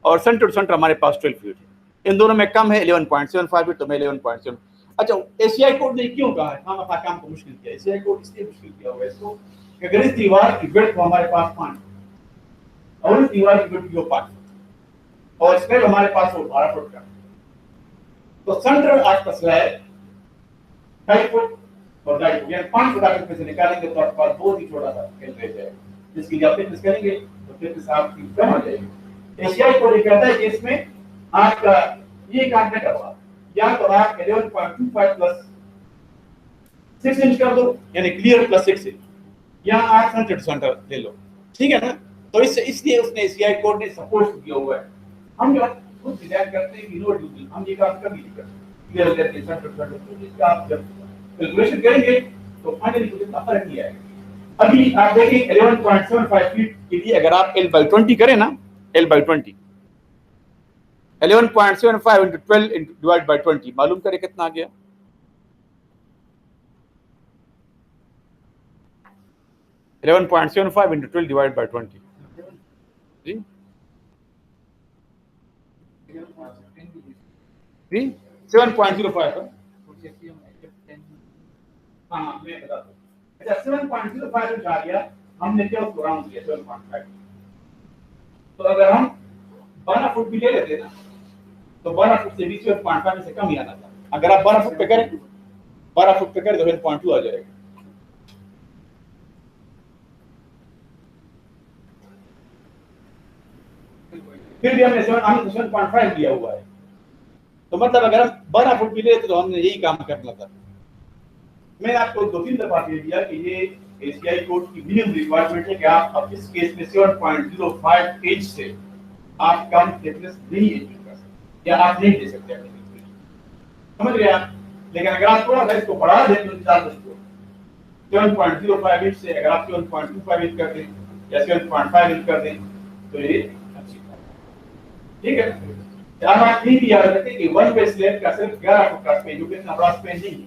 और सेंटर टू सेंटर हमारे पास 12 फीट है. इन दोनों में कम है 11.75 फीट, तो मैं 11.7. अच्छा, ACI कोड ने क्यों कहा है हम अपना काम को मुश्किल किया? ACI कोड इसलिए मुश्किल किया हुआ है इसको कि अगर इस दीवार की विड्थ हमारे पास 5 और इस दीवार की विड्थ 5 और स्लैब हमारे पास वो 12 फुट का, तो centre of the slab 2.5 foot और 2.5 फुट यानी 5 फुट आगे से निकालेंगे तो आपके पास बहुत ही छोटा सा स्केल रह जाएगा, जिसके लिए आप थिकनेस करेंगे तो थिकनेस आपकी कम हो जाएगी. ACI कोड ये कहता है कि इसमें आपका ये काम नहीं करवा, या तो आप 11.25 प्लस 6 इंच कर दो यानी क्लियर प्लस 6 इंच, या आप सेंटर टू सेंटर ले लो. ठीक है ना? तो इसलिए उसने ACI कोड ने सपोर्ट किया हुआ है. हम जो खुद डिजाइन करते हैं कि नो ड्यूटी हम ये काम कभी नहीं करते. क्लियर करके सेंटर टू सेंटर, तो इसका आप जब कैलकुलेशन करेंगे तो फाइनली कुछ इतना फर्क नहीं आएगा. अभी आप देखें 11.75 फीट के लिए अगर आप L by 20 करें ना, L by 20 11.75 into 12 into divide by 20 मालूम करें कितना आ गया? 11.75 into 12 divided by 20 जी 7.05 है. हाँ मैं बता दूं. अच्छा 7.05 जो आ गया हमने क्या उसको राउंड किया 7.5. तो अगर हम 12 फुट भी ले लेते ना तो 12 फुट से 20.5 से कम ही आना था. अगर आप 12 फुट पे करें 12 फुट पे करें तो 7.2 आ जाएगा. फिर भी हमने 7.5 दिया हुआ है, तो मतलब अगर हम 12 फुट भी लेते तो हमने यही काम करना था. मैंने आपको 2-3 दफा कह दिया कि ये ACI कोड की मिनिमम रिक्वायरमेंट है कि आप अब इस केस में 7.05 इंच से आप कम थिकनेस नहीं एज्यूम कर सकते. या आप नहीं दे सकते, समझ गए आप। लेकिन अगर आप थोड़ा सा इसको बढ़ा दें तो 7.05 इंच से अगर आप 7.25 इंच कर दें या 7.5 इंच कर दें तो ये अच्छी बात है, ठीक है। अब आप ये भी याद रखें कि वन वे स्लैब का सिर्फ 11 फुट का स्पेन, जो कि इतना बड़ा स्पेन नहीं है,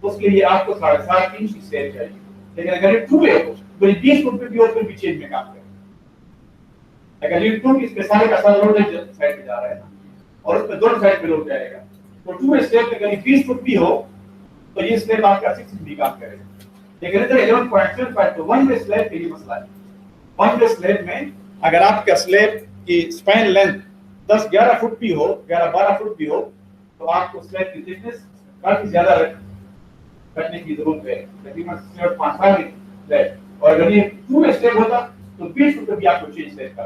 उसके लिए आपको 7.5 इंच की स्लैब चाहिए। लेकिन अगर ये टू वे हो तो ये 20 फुट पे भी और फिर भी चेंज में काम करेगा। अगर ये टू इसके सारे का सारा लोड साइड पे जा रहा है और उसमें दोनों साइड पे लोड जाएगा, तो टू वे स्लैब अगर 20 फुट भी हो तो ये स्लैब आपका 6 इंच भी काम करेगा। लेकिन इधर 11.75 तो वन वे स्लैब के लिए मसला है। वन वे स्लैब में अगर आपका स्लैब की स्पैन लेंथ 10-11 फुट भी हो, 11-12 फुट भी हो, तो आपको स्लैब की थिकनेस काफी ज्यादा रखने की जरूरत है, तकरीबन 7.5 इंच। और अगर ये टू वे स्लैब होता तो 20 फुट भी आपको चेंज स्लैब का।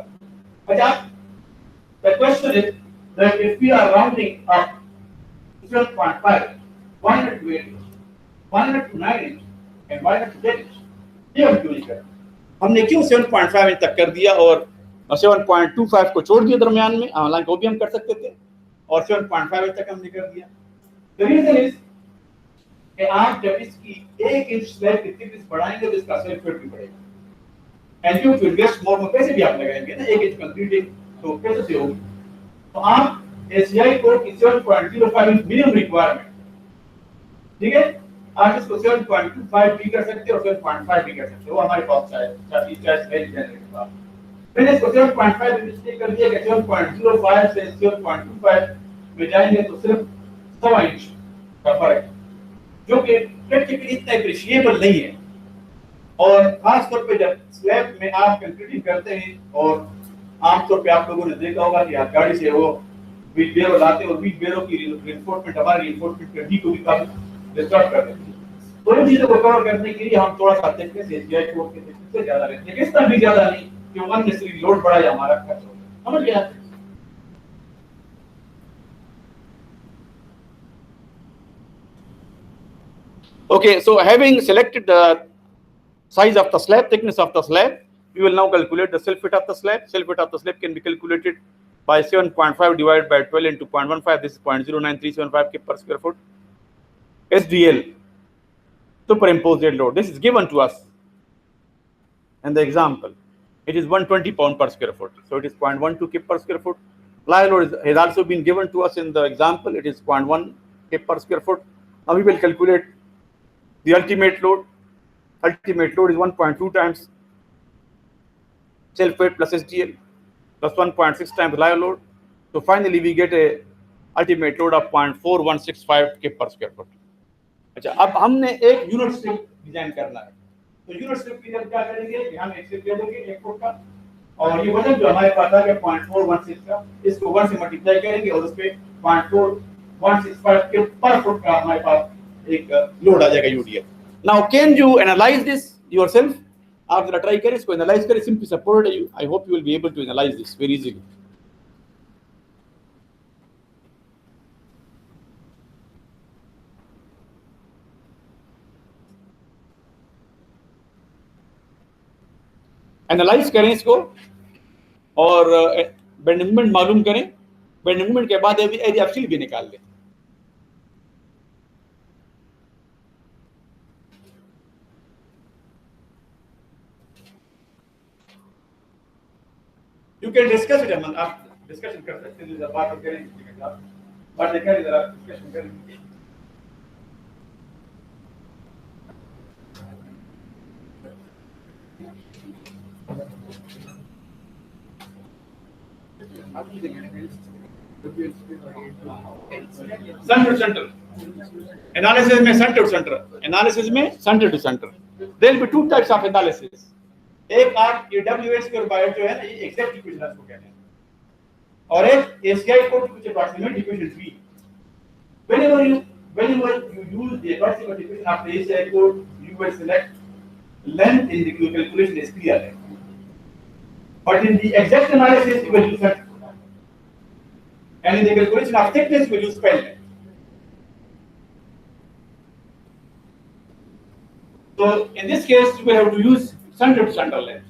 अच्छा, the question is that if we are rounding up 7.5, why not to 8 inch, why not to 9 inch, and why not to 10 inch? ये हम क्यों नहीं कर, हमने क्यों 7.5 इंच तक कर दिया और 7.25 को छोड़ दिया दरमियान में, हालांकि वो भी हम कर सकते थे, और 7.5 इंच तक हमने कर दिया। The reason is कि आप जब इसकी 1 इंच स्लैब की थिकनेस बढ़ाएंगे तो इसका स्लैब फिट भी बढ़ेगा, एंड यू इन्वेस्ट मोर, पैसे भी आप लगाएंगे ना 1 इंच कंक्रीटिंग, तो कैसे से होगी। तो आप एसीआई कोड की 7.05 इंच मिनिमम रिक्वायरमेंट, ठीक है, आप इसको 7.25 भी कर सकते हो और 7.5 भी कर सकते हो, हमारे पास है 40 वेज जनरेट के बाद मैंने इसको 7.5 में मिस्टेक कर दिया कि 7.05 से 7.25 में जाएंगे तो सिर्फ 1.25 इंच का फर्क, जो कि प्रैक्टिकली इतना एप्रिशिएबल नहीं है। और खास तौर पे जब स्लैब में आप कंक्रीटिंग करते हैं, और आमतौर पे आप लोगों ने देखा होगा कि आप गाड़ी से वो व्हील बेरो लाते हैं और व्हील बेरो की रिइंफोर्समेंट, हमारी रिइंफोर्समेंट करनी को भी काफी डिस्टर्ब कर देती है। तो इन चीजों को कवर करने के लिए हम थोड़ा सा थिकनेस एसीआई कोड के थिकनेस से ज्यादा लेते हैं, लेकिन इतना भी ज्यादा नहीं कि अननेसेसरी लोड बढ़ा या हमारा खर्च हो, समझ गया। Okay, so having selected the size of the slab, thickness of the slab, we will now calculate the self weight of the slab. Self weight of the slab can be calculated by 7.5 divided by 12 into 0.15. This is 0.09375 kg per square foot. SDL, superimposed load. This is given to us in the example. It is 120 pound per square foot. So it is 0.12 kg per square foot. Lie load has also been given to us in the example. It is 0.1 kg per square foot. Now we will calculate the ultimate load. Ultimate load is 1.2 times self weight plus SDL plus 1.6 times live load. So finally we get a ultimate load of 0.4165 kg per square foot. अच्छा, अब हमने एक unit strip design करना है, तो unit strip के लिए क्या करेंगे कि हम एक स्ट्रिप ले लेंगे 1 फुट का, और ये वजन जो हमारे पास आ गया 0.416 का, इसको 1 से मल्टीप्लाई करेंगे और उस पे 0.4165 के पर फुट का हमारे पास एक लोड आ जाएगा UDF. Now can you analyze this yourself? आप जरा ट्राई करें, इसको एनालाइज करें, simply support you, I hope you will be able to analyze this very easily. Analyze करें इसको और बेंड मूवमेंट मालूम करें, बेंड मूवमेंट के बाद एरिया एफसी भी निकाल लें। यू कैन डिस्कस इट, आप डिस्कशन कर सकते हैं, बात करेंगे, बात करें, जरा डिस्कशन करेंगे। सेंटर टू सेंटर एनालिसिस में, सेंटर टू सेंटर एनालिसिस में, center to center there will be two types of analysis. एक आप ये डब्ल्यूएच स्क्वायर बाय जो है ना, ये एग्जैक्ट इक्वेशन को कहते हैं, और एक एसीआई कोड कुछ अप्रॉक्सीमेट इक्वेशन भी। whenever you use the approximate equation of the ACI code, you will select length in the calculation is clear, but in the exact analysis you will use that, and in the calculation of thickness we will use span length. So in this case you will have to use center to center length.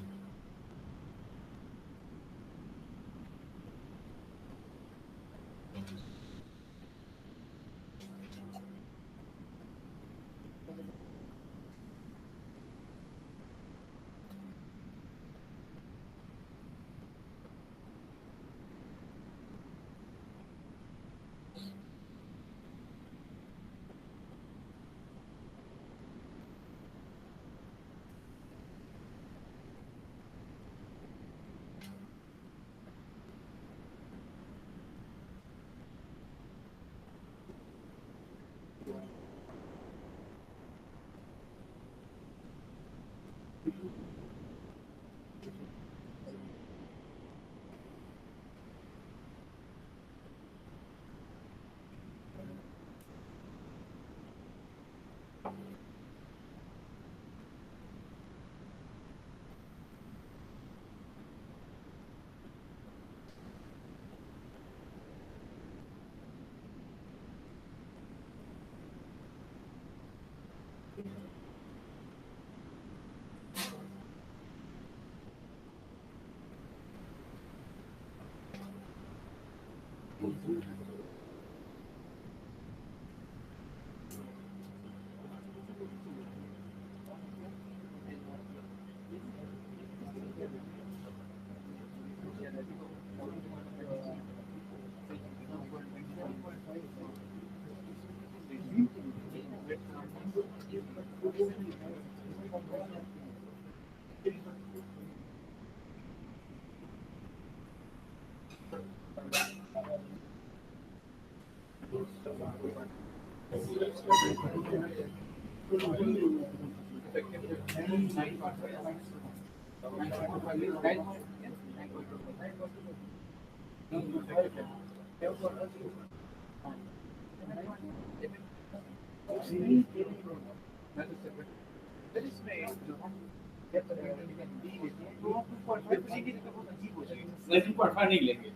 19.5 नहीं लेंगे,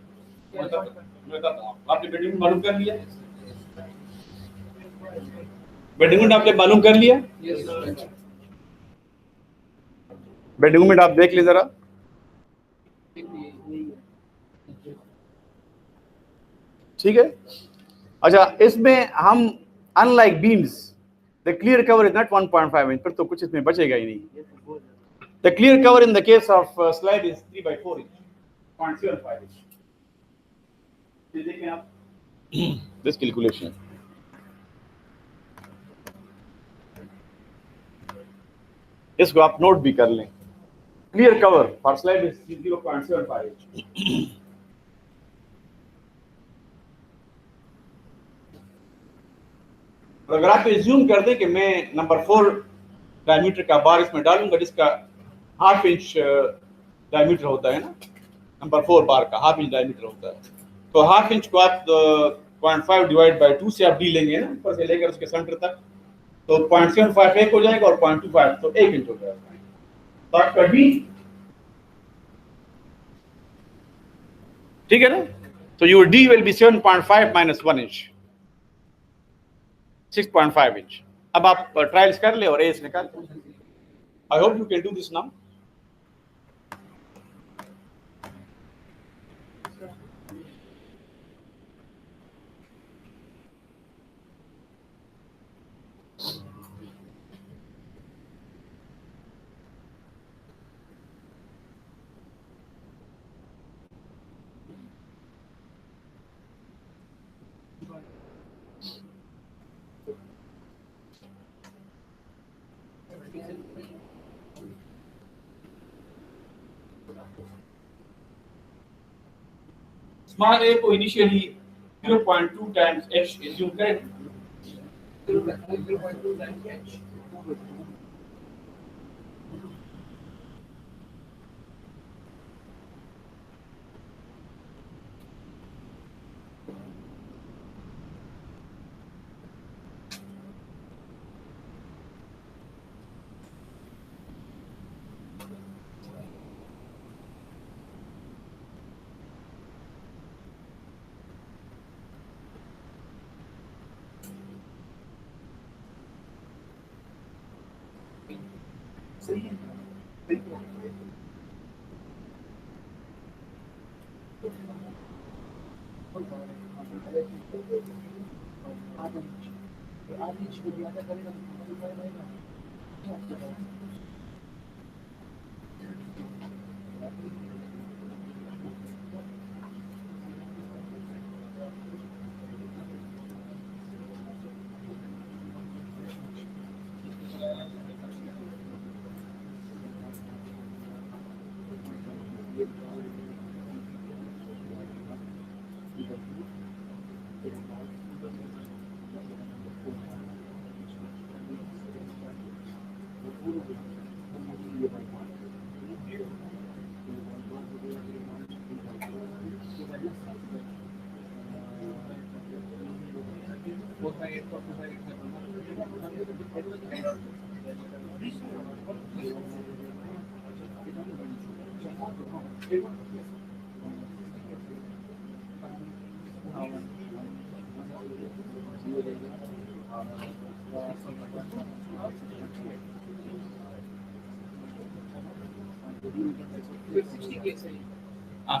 मैं बताता हूँ। आपने bedding मालूम कर लिया, bedding आपने मालूम कर लिया, बेडिंग आप देख ले जरा। ठीक है, अच्छा इसमें हम unlike beams the clear cover is not 1.5 inch, फिर तो कुछ इसमें बचेगा ही नहीं। The clear cover in the case of slab is 3/4 inch, 0.75 inch. देखें आप दिस कैलकुलेशन, इसको आप नोट भी कर लें। Clear cover for slab is 0.75 inch. अगर आप एज्यूम कर दें कि मैं नंबर 4 डायमीटर का बार इसमें डालूंगा, जिसका 1/2 इंच डायमीटर होता है ना, नंबर 4 बार का 1/2 इंच डायमीटर होता है, तो 1/2 इंच को आप 0.5 डिवाइड बाय 2 से आप डी लेंगे ना, ऊपर से लेकर उसके सेंटर तक, तो 0.75 एक हो जाएगा और 0.25 तो 1 इंच हो जाएगा। तो आपका डी ठीक है ना, तो your D will be 7.5 minus 1 inch, 6.5 inch. अब आप ट्रायल्स कर ले और एज निकाल। आई hope you can do this now. Small a को initially 0.2 times h assume करें, 0.2 times h,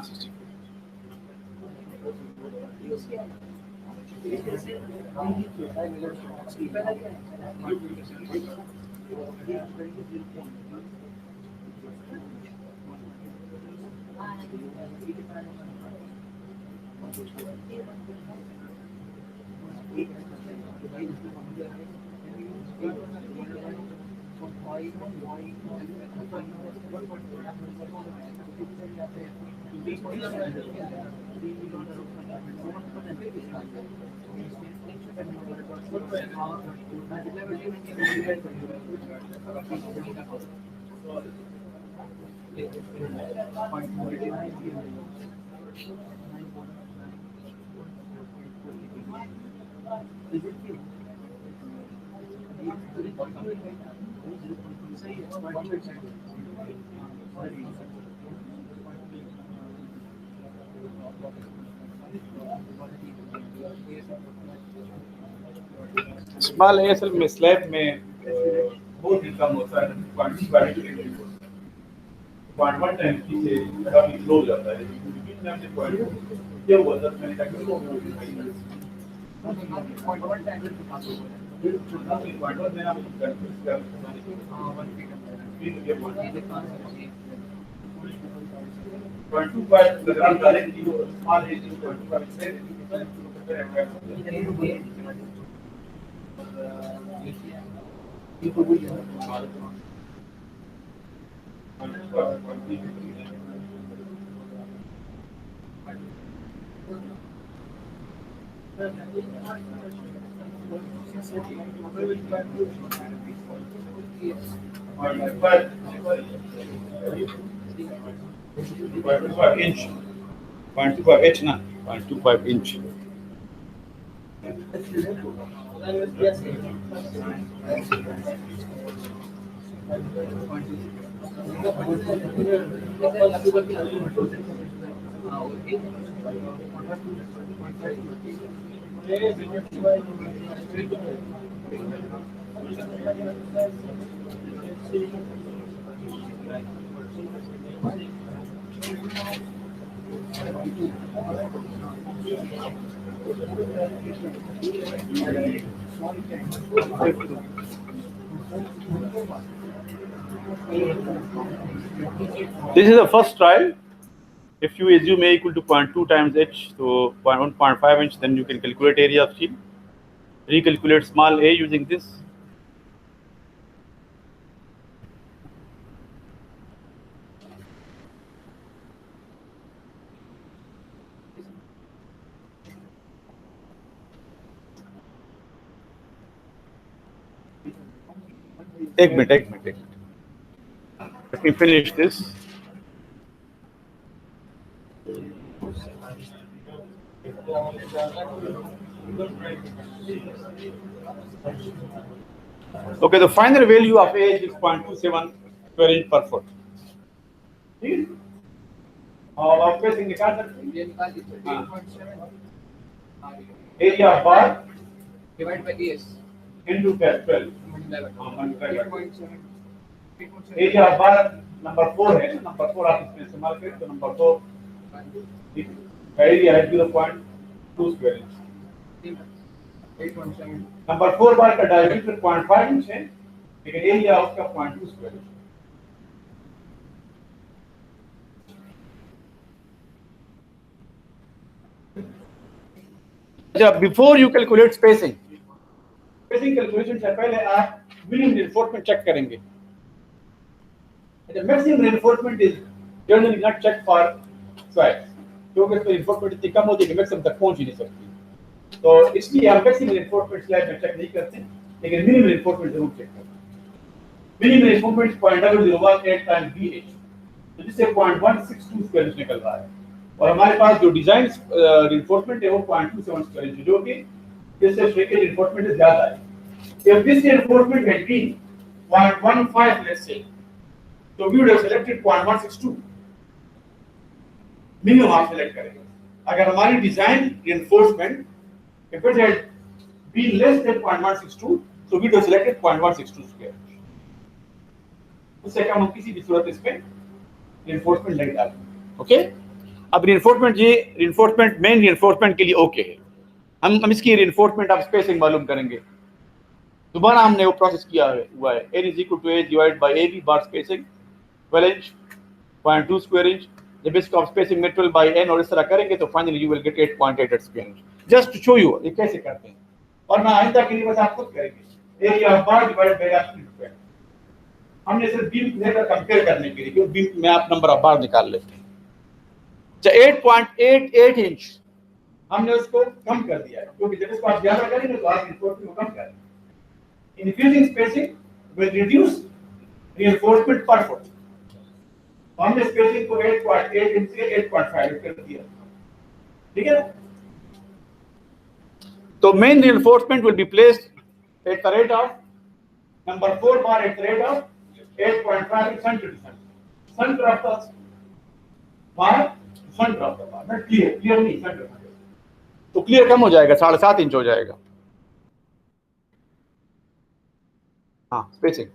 60. स्मॉल एएसएल में स्लैब में बहुत ही कम होता है, क्वांटिटी पॉइंट वन टाइम की से काफी स्लो हो जाता है, क्या हुआ सर मैंने कहा पॉइंट वन में आप कंफ्यूज कर पॉइंट टू पॉइंट अगर directly small as inch 0.25 inch ना 0.25 inch This is the first trial. If you assume A equal to 0.2 times H, so 1.5 inch, then you can calculate area of shield. Recalculate small a using this. Take minute. Let me finish this. Okay, the final value of A is 0.27 square inch per foot. और आप कैसे निकाल सकते हैं? Area of bar divided by AS into 12. 8.7. Area of bar number 4 है, number 4 आप इसमें इस्तेमाल करें तो number 4 area है 0.2 square inch. 8.7. Number 4 बार का diameter 0.5 inch है, लेकिन area उसका 0.2 square inch. जब before you calculate spacing calculation से पहले आप minimum reinforcement check करेंगे. The maximum reinforcement is generally not checked for swabs, क्योंकि इसमें reinforcement इतनी कम होती है कि maximum तक पहुंच ही नहीं सकती. तो इसलिए हम maximum reinforcement slab में check नहीं करते, लेकिन minimum reinforcement जरूर check करते हैं. मिनिमम रिफॉर्मेंट 0.001 टाइम BH, तो जिससे 0.162 स्क्वायर इंच निकल रहा है। और हमारे पास जो डिजाइन रिइंफोर्समेंट है वो 0.27 स्क्वायर इंच, जो कि इससे श्रिंकेज रिइंफोर्समेंट ज्यादा है। If this reinforcement had been 0.15, let's say, so we would have selected 0.162. Minimum आप सेलेक्ट करेंगे। अगर हमारी design reinforcement if it had been less than 0.162, so we would have selected 0.162 square. उससे कम हम किसी भी सूरत इसमें रिइंफोर्समेंट नहीं डालेंगे। ओके, अब रिइंफोर्समेंट, ये रिइंफोर्समेंट मेन रिइंफोर्समेंट के लिए ओके है। हम इसकी रिइंफोर्समेंट ऑफ स्पेसिंग मालूम करेंगे। दोबारा हमने वो प्रोसेस किया हुआ है, n is equal to a divided by ab bar spacing 12 inch 0.2 square inch। जब इसको आप स्पेसिंग में 12 by n और इस तरह करेंगे तो finally you will get 8.88 square inch। Just to show you ये कैसे करते हैं, और ना आइंदा के लिए बस आप खुद करेंगे। Area of bar divided by absolute square. हमने सिर्फ बीम के साथ कंपेयर करने के लिए, क्योंकि बीम में आप नंबर ऑफ बार निकाल लेते हैं। 8.88 इंच हमने उसको कम कर दिया है, क्योंकि जब इसको आप ज्यादा करेंगे तो आप रिइंफोर्समेंट को कम करेंगे। Increasing spacing will reduce reinforcement per foot। हमने स्पेसिंग को 8.8 इंच से 8.5 कर दिया, ठीक है ना। तो main reinforcement will be placed at the rate of number 4 bar at the rate of 8.5 center to center, center of the bar, center of the bar, not clear नहीं, center। तो क्लियर कम हो जाएगा, 7.5 इंच हो जाएगा। हाँ, spacing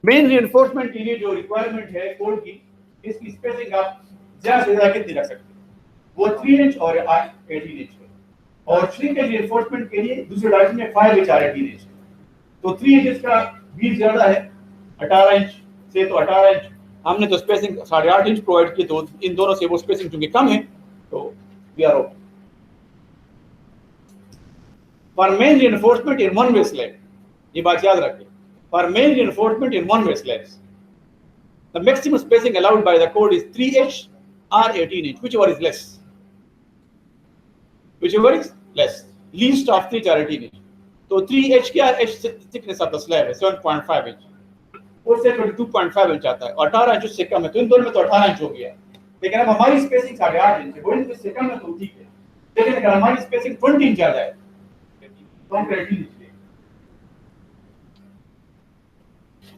main reinforcement के लिए जो रिक्वायरमेंट है कोड की, इसकी स्पेसिंग आप ज्यादा से ज्यादा कितनी रख सकते हैं, वो 3 इंच और 18 इंच है। और श्रिंकेज रिइंफोर्समेंट के लिए दूसरे डायरेक्शन में 5 इंच और 18 इंच। तो 3 इंच का बीच ज्यादा है 18 इंच से, तो 18 इंच हमने तो स्पेसिंग 8.5 इंच प्रोवाइड की, तो इन दोनों से वो स्पेसिंग चूंकि कम है तो we are okay. For main reinforcement in one way slab, ये बात याद रखें, for main reinforcement in one way slabs, the maximum spacing allowed by the code is 3H or 18 inch, whichever is less, whichever is less, least of 3 or 18 inch। तो 3H क्या है, H thickness of the slab है 7.5 inch, उससे 22.5 inch आता है, और 18 inch उससे कम है, तो इन दोनों में तो 18 इंच हो गया। लेकिन अब हमारी स्पेसिंग 8.5 इंच है, वो इससे कम है तो ठीक है। लेकिन अगर हमारी स्पेसिंग 20 इंच ज्यादा है,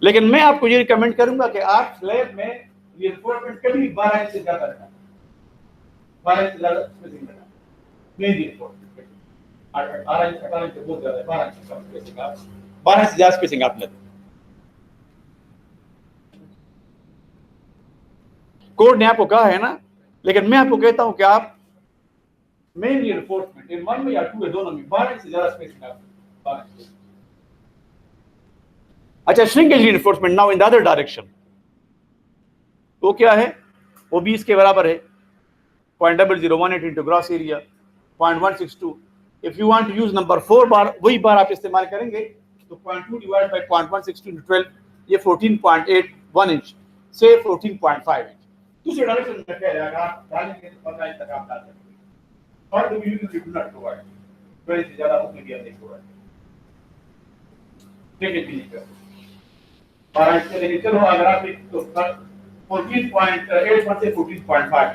लेकिन मैं आपको ये रिकमेंड करूंगा कि आप स्लैब में रिइंफोर्समेंट कभी 12 इंच से ज्यादा रखना, 12 इंच से ज्यादा स्पेसिंग रखना। मेन रिइंफोर्समेंट 18 इंच 18 इंच बहुत ज्यादा है, 12 इंच कम स्पेसिंग, आप 12 इंच से ज्यादा स्पेसिंग आपने कोड ने आपको कहा है ना। लेकिन मैं आपको कहता हूं कि आप मेन रिइंफोर्समेंट इन 1 में या 2 में, दोनों में 12 से ज्यादा स्पेसिंग आप 12। अच्छा, shrinkage reinforcement now in the other direction, वो क्या है, वो भी इसके बराबर है 0.0018 into gross area 0.162। If you want to use number 4 bar, वही बार आप इस्तेमाल करेंगे, तो 0.2 डिवाइड बाय 0.162 इनटू 12, ये 14.81 इंच से 14.5 इंच। दूसरे डायरेक्शन में क्या है, अगर आप डालेंगे तो 15 इंच तक आप डाल सकते हैं। और do you do not provide, very से ज्यादा उसमें भी आप नहीं प्रोवाइड, ठीक है, ठीक है। और इसके लिए चलो अगर आप तो 14.81 से 14.5,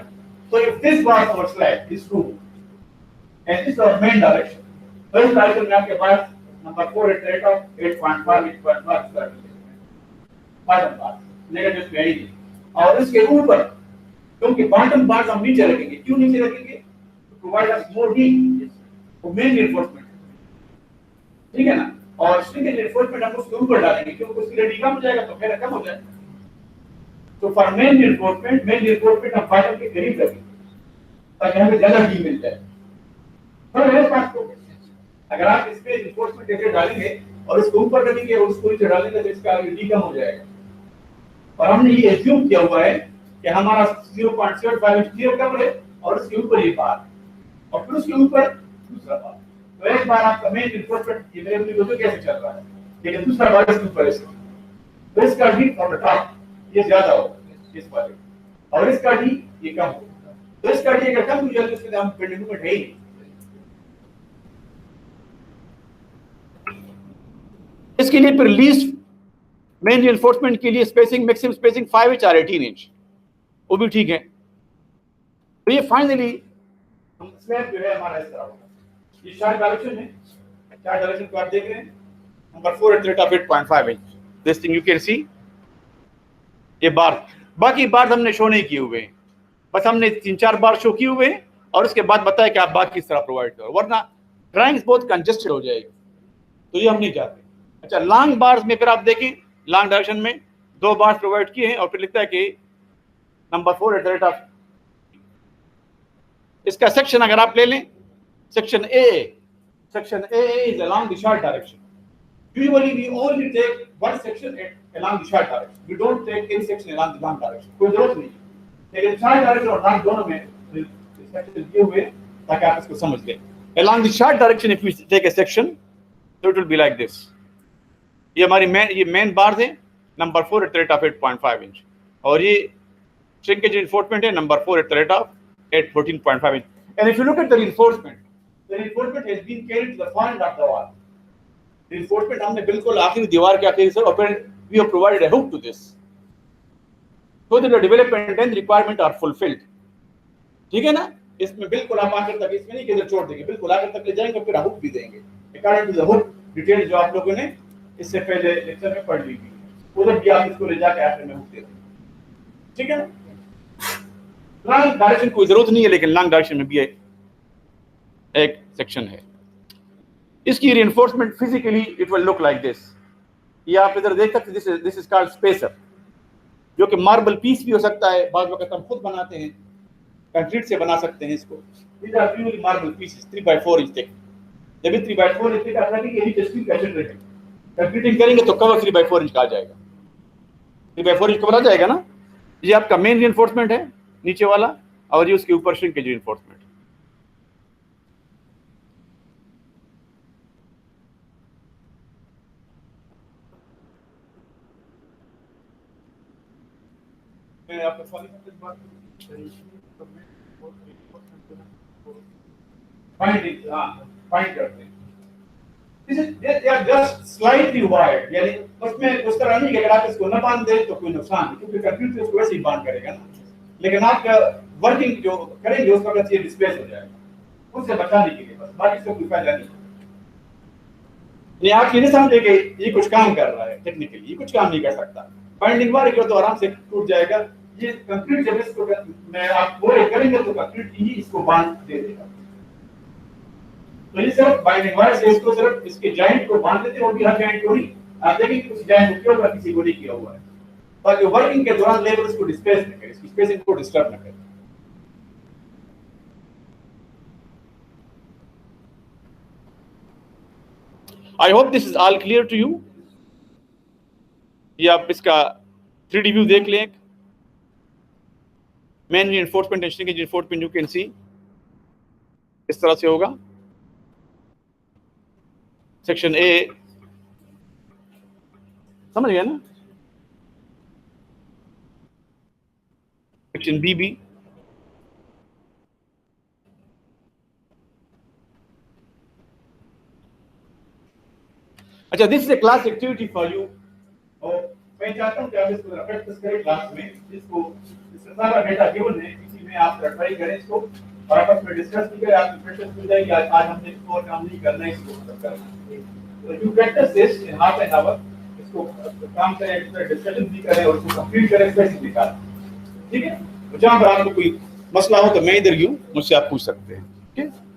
so if this bar our slab is true and this is our main direction, तो इस डायरेक्शन में आपके पास number 4 at rate of 8.5 8.5 bottom bar negative में ही, और इसके ऊपर क्योंकि बॉटम बार हम नीचे रखेंगे, क्यों नीचे रखेंगे, provide us more heat for main reinforcement, ठीक है ना। और श्रिंकेज रिइंफोर्समेंट हम उसके ऊपर डालेंगे, क्योंकि उसकी रेडी कम हो जाएगा तो फिर कम हो जाएगा। तो फॉर मेन रिइंफोर्समेंट हम बॉटम के करीब रखेंगे ताकि हमें ज्यादा हीट मिल जाए। तो मेरे पास तो अगर आप इसमें रिइंफोर्समेंट ऐसे डालेंगे और उसके ऊपर रखेंगे और उसको नीचे डालेंगे तो इसका हीट कम हो जाएगा। और हमने ये एज्यूम किया हुआ है कि हमारा 0.75 इंच क्लियर कवर है और उसके ऊपर ये बार, और फिर उसके ऊपर दूसरा बार। तो एक बार आपका मेन रिइंफोर्समेंट ये मेरे वीडियो में कैसे चल रहा है, लेकिन दूसरा बार इसके ऊपर है, तो इसका हीट फ्रॉम द टॉप ये ज्यादा होगा इस वाले, और इसका हीट ये कम होगा। तो इसका हीट अगर कम हो जाए तो इसके हम बेंडिंग मूवमेंट है ही नहीं। इसके लिए फिर लीस्ट मेन रिइंफोर्समेंट के लिए स्पेसिंग, मैक्सिमम स्पेसिंग 5 इंच और 18 इंच, वो भी ठीक है। तो ये फाइनली हम स्लैब जो है हमारा इस तरह होगा। ये 4 डायरेक्शन है, 4 डायरेक्शन को आप देख रहे हैं। Number 4 at the rate of 8.5 inch, this thing you can सी। ये बार, बाकी बार हमने शो नहीं किए हुए हैं, बस हमने 3-4 बार शो किए हुए हैं और उसके बाद बताया कि आप बाकी किस तरह प्रोवाइड करो, वरना ड्राइंग्स बहुत कंजेस्टेड हो जाएगी, तो ये हम नहीं चाहते। अच्छा, लॉन्ग बार्स में फिर आप देखें, लॉन्ग डायरेक्शन में 2 बार्स प्रोवाइड किए हैं और फिर लिखता है कि number 4 at the rate of, इसका सेक्शन अगर आप ले लें, section A is along the short direction. Usually we only take one section along the short direction. We don't take any section along the long direction. कोई जरूरत नहीं, लेकिन short direction और long दोनों में सेक्शन दिए हुए ताकि आप इसको समझ लें। Along the short direction if we take a section, so it will be like this. ये हमारी मेन बार है, number 4 at the rate of 8.5 inch, और ये श्रिंकेज रिइंफोर्समेंट है number 4 at the rate of 14.5 inch. And if you look at the reinforcement has been carried to the far end of the wall. Reinforcement हमने बिल्कुल आखिरी दीवार के आखिरी से, और फिर we have provided a hook to this, so that the development and requirement are fulfilled. ठीक है ना? इसमें बिल्कुल आप आखिर तक, इसमें नहीं कि इधर छोड़ देंगे, बिल्कुल आखिर तक ले जाएंगे, फिर हुक भी देंगे according to the hook detail जो आप लोगों ने इससे पहले लेक्चर में पढ़ ली थी, उधर भी आप इसको ले जाके आखिर में हुक दे देंगे। ठीक है ना? लॉन्ग डायरेक्शन कोई जरूरत नहीं है, लेकिन लॉन्ग डायरेक्शन में भी एक सेक्शन है। इसकी reinforcement physically it will look like this. ये आप इधर देख सकते हैं, दिस इज कॉल्ड स्पेसर, जो कि मार्बल पीस भी हो सकता है, बाद वक्त हम खुद बनाते हैं, कंक्रीट से बना सकते हैं इसको। These are purely marble pieces, 3x4 inch thick. जब भी 3x4 इंच थिक आता है कि ये स्टील का शटर है, कंक्रीटिंग करेंगे तो कवर 3x4 इंच का आ जाएगा, 3x4 इंच कवर आ जाएगा ना। ये आपका मेन रिइंफोर्समेंट है नीचे वाला, और ये उसके ऊपर श्रिंकेज रिइंफोर्समेंट। मैं आपको सॉरी बात फाइंड करते हैं। They are just slightly wired, यानी उसमें उस तरह नहीं कि अगर आप इसको न बांध दें तो कोई नुकसान नहीं, क्योंकि कंप्यूटर इसको वैसे ही बांध करेगा ना, लेकिन आप वर्किंग जो करेंगे उस वक्त ये डिस्प्लेस हो जाएगा, उससे बचाने के लिए बस, बाकी इसका कोई फायदा नहीं। ये आप ये नहीं समझे कि ये कुछ काम कर रहा है, टेक्निकली ये कुछ काम नहीं कर सकता, बाइंडिंग वार तो आराम से टूट जाएगा। ये कंक्रीट जब इसको मैं आप वो करेंगे तो कंक्रीट ही इसको बांध दे देगा। तो ये सिर्फ बाइंडिंग वायर से इसको सिर्फ इसके जॉइंट को बांध देते हैं, और भी हर जॉइंट को नहीं, आप देखेंगे कुछ जॉइंट को क्यों किसी को नहीं किया हुआ है, ताकि वर्किंग के दौरान लेबर इसको डिस्प्लेस न करे, इसकी स्पेसिंग को डिस्टर्ब न करे। I hope this is all clear to you. ये आप इसका 3D व्यू देख लें, main reinforcement and shrinkage reinforcement you can see इस तरह से होगा। सेक्शन ए समझ गया ना, सेक्शन बी भी। अच्छा, this is a class activity for you, और मैं चाहता हूं कि आप इसको प्रैक्टिस करें क्लास में, इसको इसका सारा डेटा गिवन है, इसी में आप ट्राई करें इसको, और आपस में डिस्कस भी करें, आपकी प्रैक्टिस हो जाएगी। आज हमने इसको और काम नहीं करना है, इसको खत्म करना है। तो you practice this in half an hour, इसको काम करें, इस पर डिस्कशन भी करें और इसको कंप्लीट करें, स्पेसिफिक निकालें। ठीक है? तो जहां पर आपको कोई मसला हो तो मैं इधर हूं, मुझसे आप पूछ सकते हैं। ठीक है?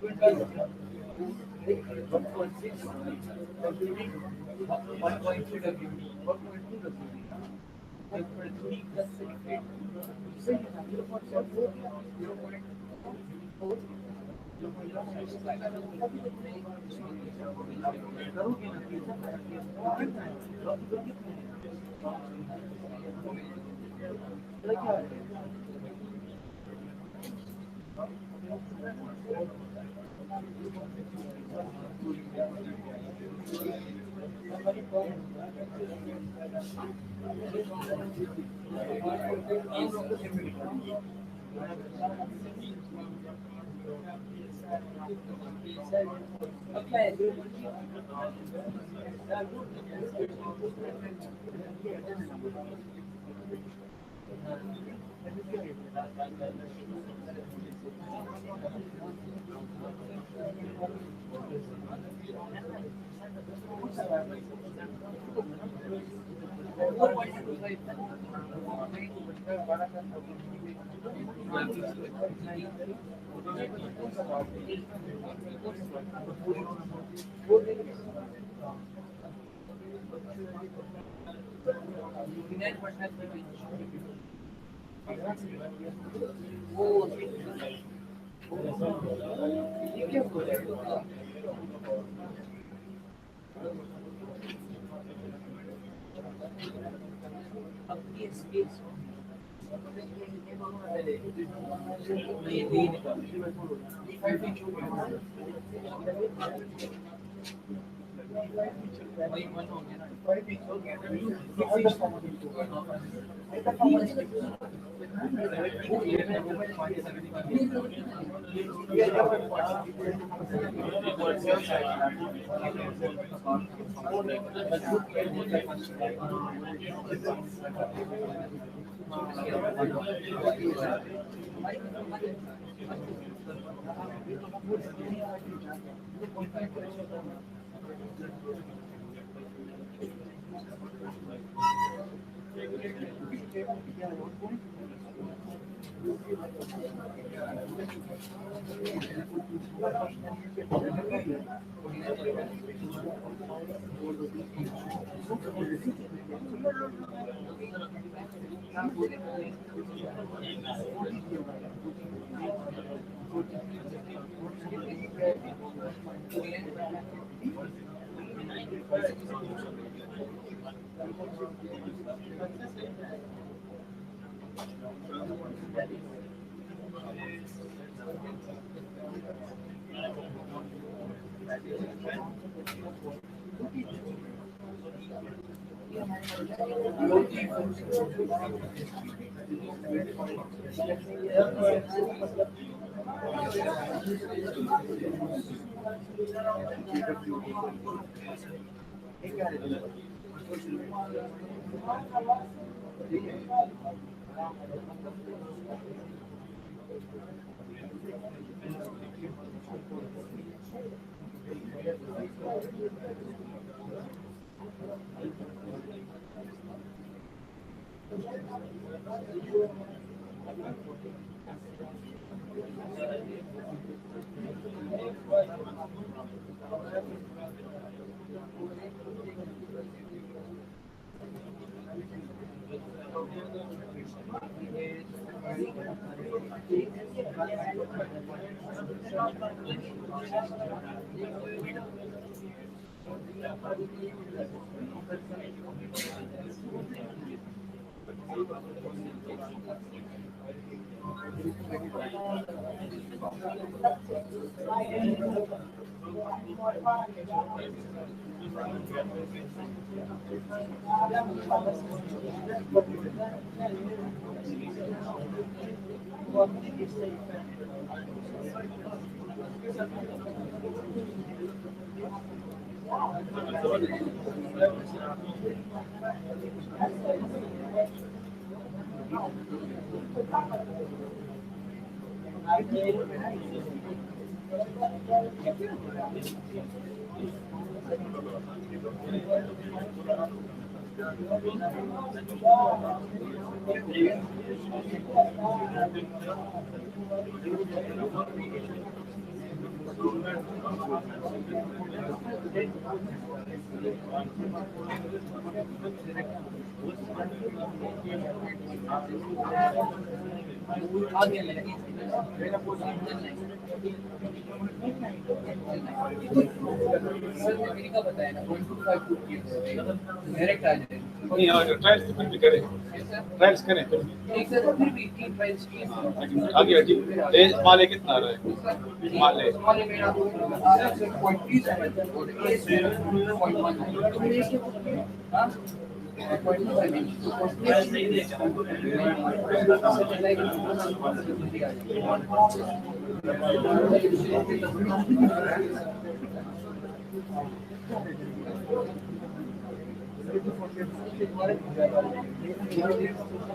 1.6 WD, 1.3 WD, 1.2 WD. That's for 3 plus 6, 8. You say you have 0.4, 0.4, sir मैंने क्या बताया ना 125 फुट की डायरेक्ट आ जाए नहीं और ट्रायल्स तो फिर भी करें, ट्रायल्स करें फिर भी। एक सर फिर भी 3 प्राइस की लेकिन आगे हटी ए स्मॉल ए कितना आ रहा है? स्मॉल ए स्मॉल मेरा 0.30 और ए 0.1 हां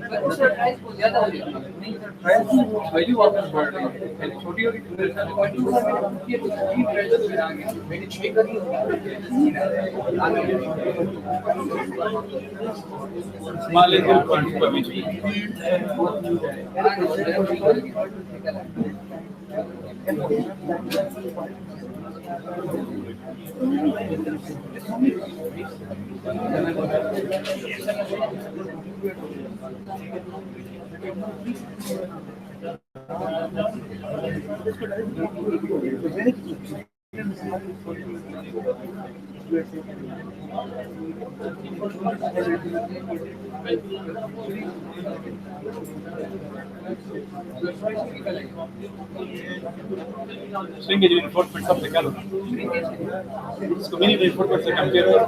0.5 प्राइस को ज्यादा हो जाएगा नहीं सर प्राइस वैल्यू वापस बढ़ रही है पहले छोटी होती थी सर 0.25 ये तो 3 प्राइस में आ गया मैंने चेक कर लिया स्मॉल ए 0.2 का बीच में। श्रिंकेज रिइंफोर्समेंट सब निकालो, इसको मिनी रिइंफोर्समेंट से कंपेयर करो।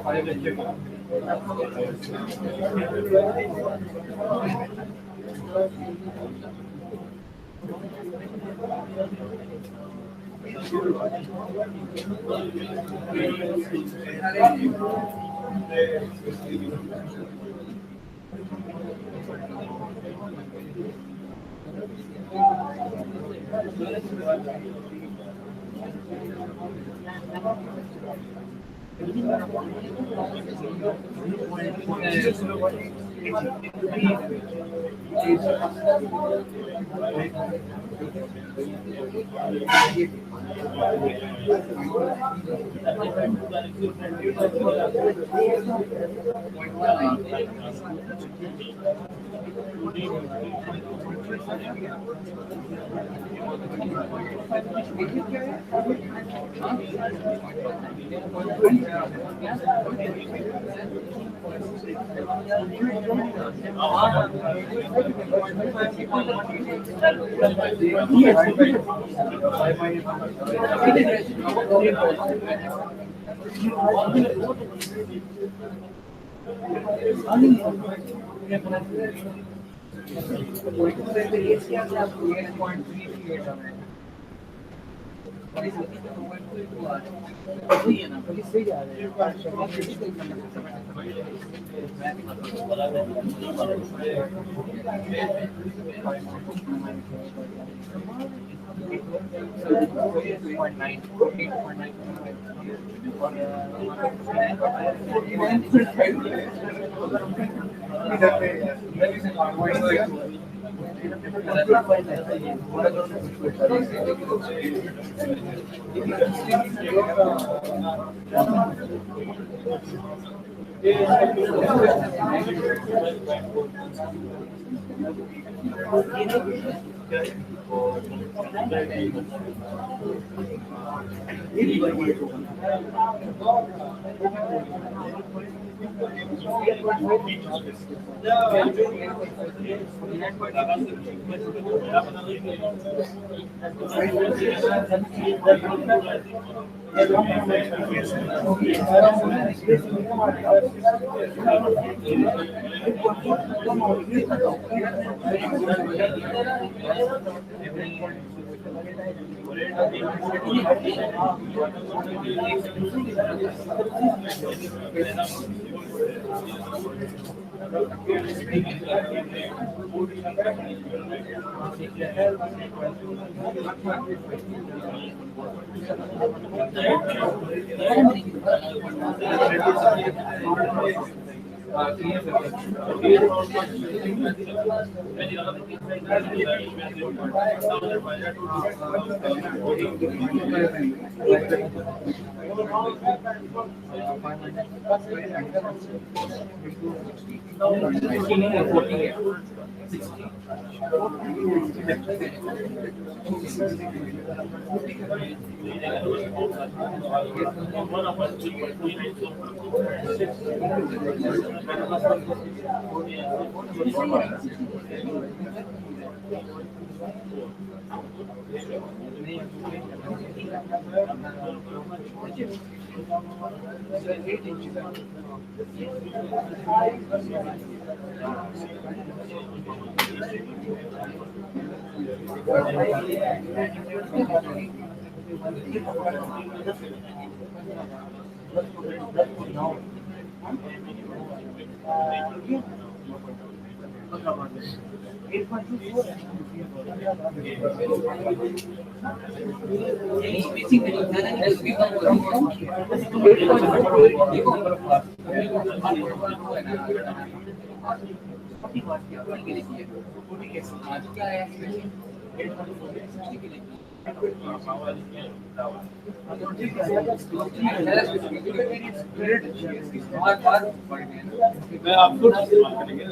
मैं आपको इस्तेमाल करेंगे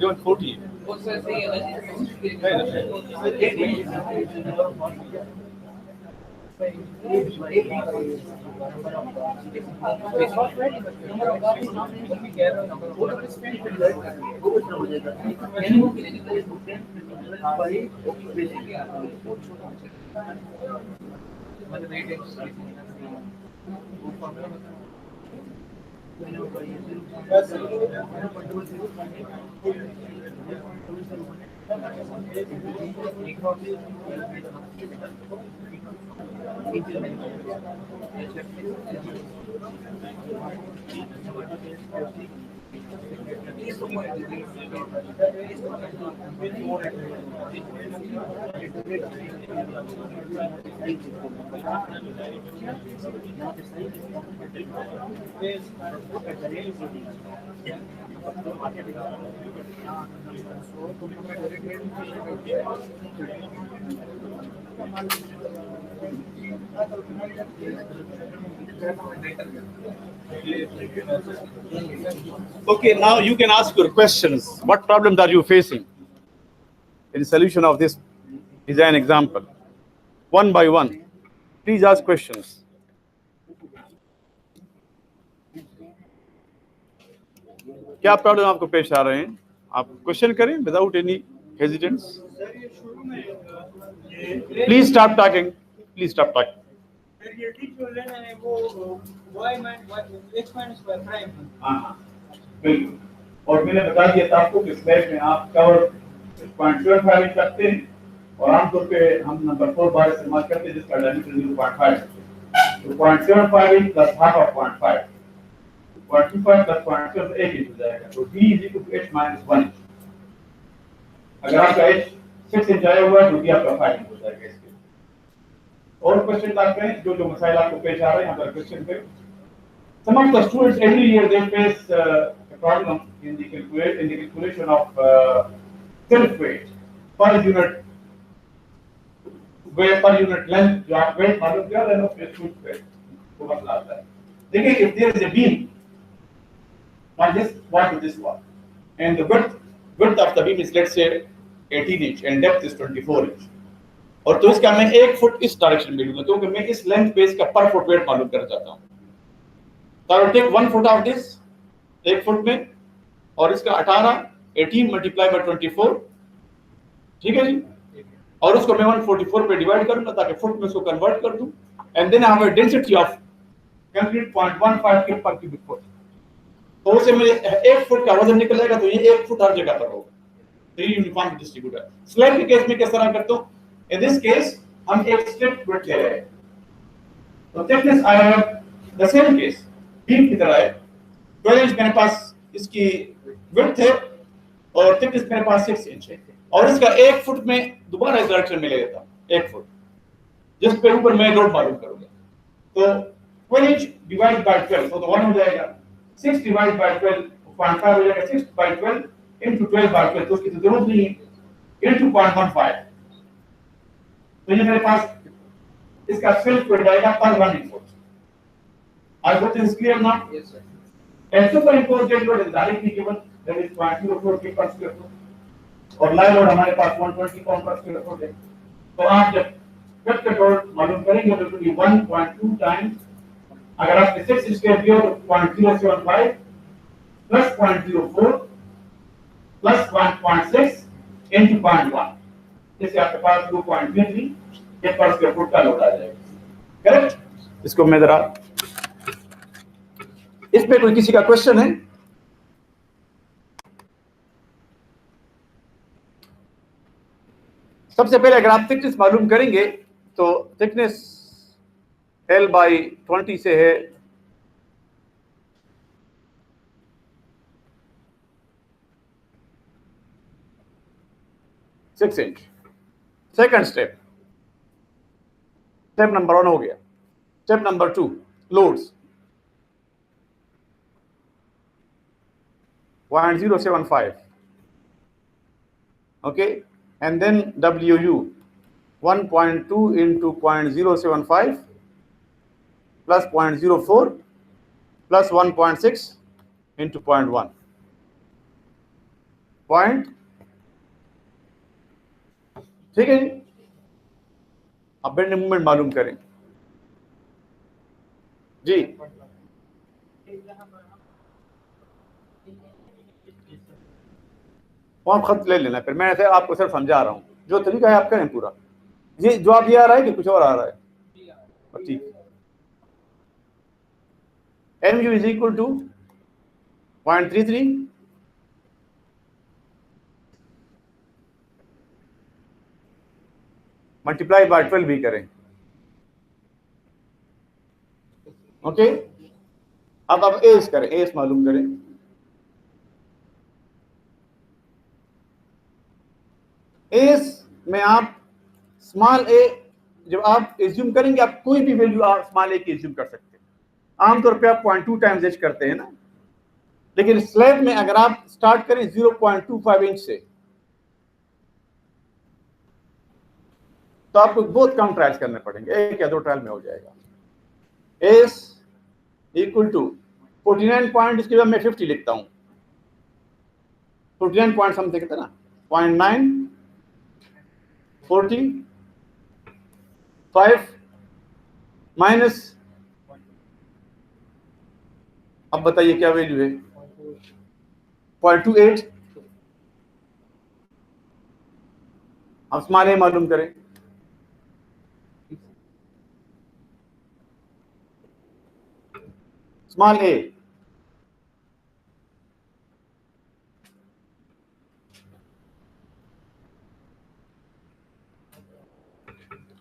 जो 40 Okay, now you can ask your questions. What problems are you facing in solution of this design example? One by one. Please ask questions. क्या प्रॉब्लम आपको पेश आ रहे हैं? आप क्वेश्चन करें without any hesitance. Please stop talking. Please stop talking. बिल्कुल. और मैंने बता दिया था आपको कि स्लाइड में आप कवर 0.75 इंच रखते हैं और आमतौर पे हम नंबर 4 बार इस्तेमाल करते हैं जिसका डायमीटर 0.5 तो 0.75 inch plus half of 0.5 0.25 plus 0.5 1 inch हो जाएगा. तो d = h - 1 इंच. अगर आपका h 6 इंच आया हुआ है तो d आपका 5 इंच हो जाएगा. इसके और क्वेश्चन आते हैं जो मसाइल आपको पेश आ रहे हैं. यहाँ पर क्वेश्चन पे some of the students every year they face a problem in the calculation of self weight per unit weight per unit length. जो आप weight मालूम क्या है ना absolute weight वो मसला आता है. देखिए if there is a beam like this, what is this one, and the width of the beam is let's say 18 inch and depth is 24 inch. और तो इसका मैं 1 फुट इस डायरेक्शन में लूंगा क्योंकि मैं इस लेंथ पे इसका पर फुट वेट मालूम करना चाहता हूं. तो I will take 1 foot of this 1 foot में और इसका 18 मल्टीप्लाई बाय 24. ठीक है जी. और उसको मैं 144 पे डिवाइड करूंगा ताकि फुट में उसको कन्वर्ट कर दूं. And then I have a density of calculate 0.15 kilo पर क्यूबिक फुट. तो उसे मेरे 1 फुट का वजन निकलेगा तो ये 1 फुट हर जगह पर होगा. तो ये यूनिफॉर्म डिस्ट्रीब्यूटर. स्लैब के केस में किस तरह करता हूं? इन दिस केस हम एक स्ट्रिप विड्थ ले रहे हैं. तो thickness I have the same case beam की तरह है. 12 इंच मेरे पास इसकी विड्थ है और थिकनेस मेरे पास 6 इंच है और इसका 1 फुट में दोबारा इस डायरेक्शन में ले लेता हूं 1 फुट जिस पे ऊपर मैं लोड मालूम करूंगा. तो 12 इंच डिवाइड बाय 12 तो 1 हो जाएगा. 6 डिवाइड बाय 12 0.5 हो जाएगा 6/12 into 12/12, तो उसकी तो जरूरत नहीं है, into 0.15। तो ये मेरे पास इसका सेल्फ हो जाएगा per 1 input। I hope this is clear now? Yes, sir. And superimposed dead load is directly given, that is 0.04 K per square foot, और लाइव लोड हमारे पास 120 पाउंड पर स्क्वायर फुट है। तो आप जब कट कंट्रोल मालूम करेंगे तो 1.2 टाइम्स, अगर आपने 6 स्क्वायर दिया तो 0.075 प्लस 0.04 प्लस 1.6 into 0.1, इससे आपके पास 2.33 के पर स्क्वायर फुट का लोड आ जाएगा। करेक्ट? इसको मैं जरा, इस पे कोई किसी का क्वेश्चन है? सबसे पहले अगर आप थिकनेस मालूम करेंगे तो थिकनेस L/20 से है 6 इंच। सेकंड स्टेप नंबर 1 हो गया। Step number 2, loads 0.075, okay, and then WU 1.2 into 0.075 plus 0.04 plus 1.6 into 0.1 point, ठीक है जी। अब बेंडिंग मूवमेंट मालूम करें जी। वहाँ खत ले लेना, फिर मैं ऐसे आपको सिर्फ समझा रहा हूँ, जो तरीका है आप करें पूरा। ये जवाब ये आ रहा है कि कुछ और आ रहा है? ठीक। MU is equal to 0.33 multiply by 12 भी करें, ओके। अब आप एस करें, एस मालूम करें। एस में आप स्मॉल ए जब आप एज्यूम करेंगे, आप कोई भी वैल्यू आप स्मॉल ए की एज्यूम कर सकते हैं। आमतौर पे आप 0.2 टाइम्स एच करते हैं ना, लेकिन स्लैब में अगर आप स्टार्ट करें 0.25 इंच से तो आपको बहुत कम ट्रायल्स करने पड़ेंगे, 1 या 2 ट्रायल में हो जाएगा। एस इक्वल टू 49 पॉइंट, इसके बाद मैं 50 लिखता हूं, 49 पॉइंट समथिंग कहते ना, 0.9 45 माइनस, अब बताइए क्या वैल्यू है? 0.28। अब स्मॉल ए मालूम करें। स्मॉल ए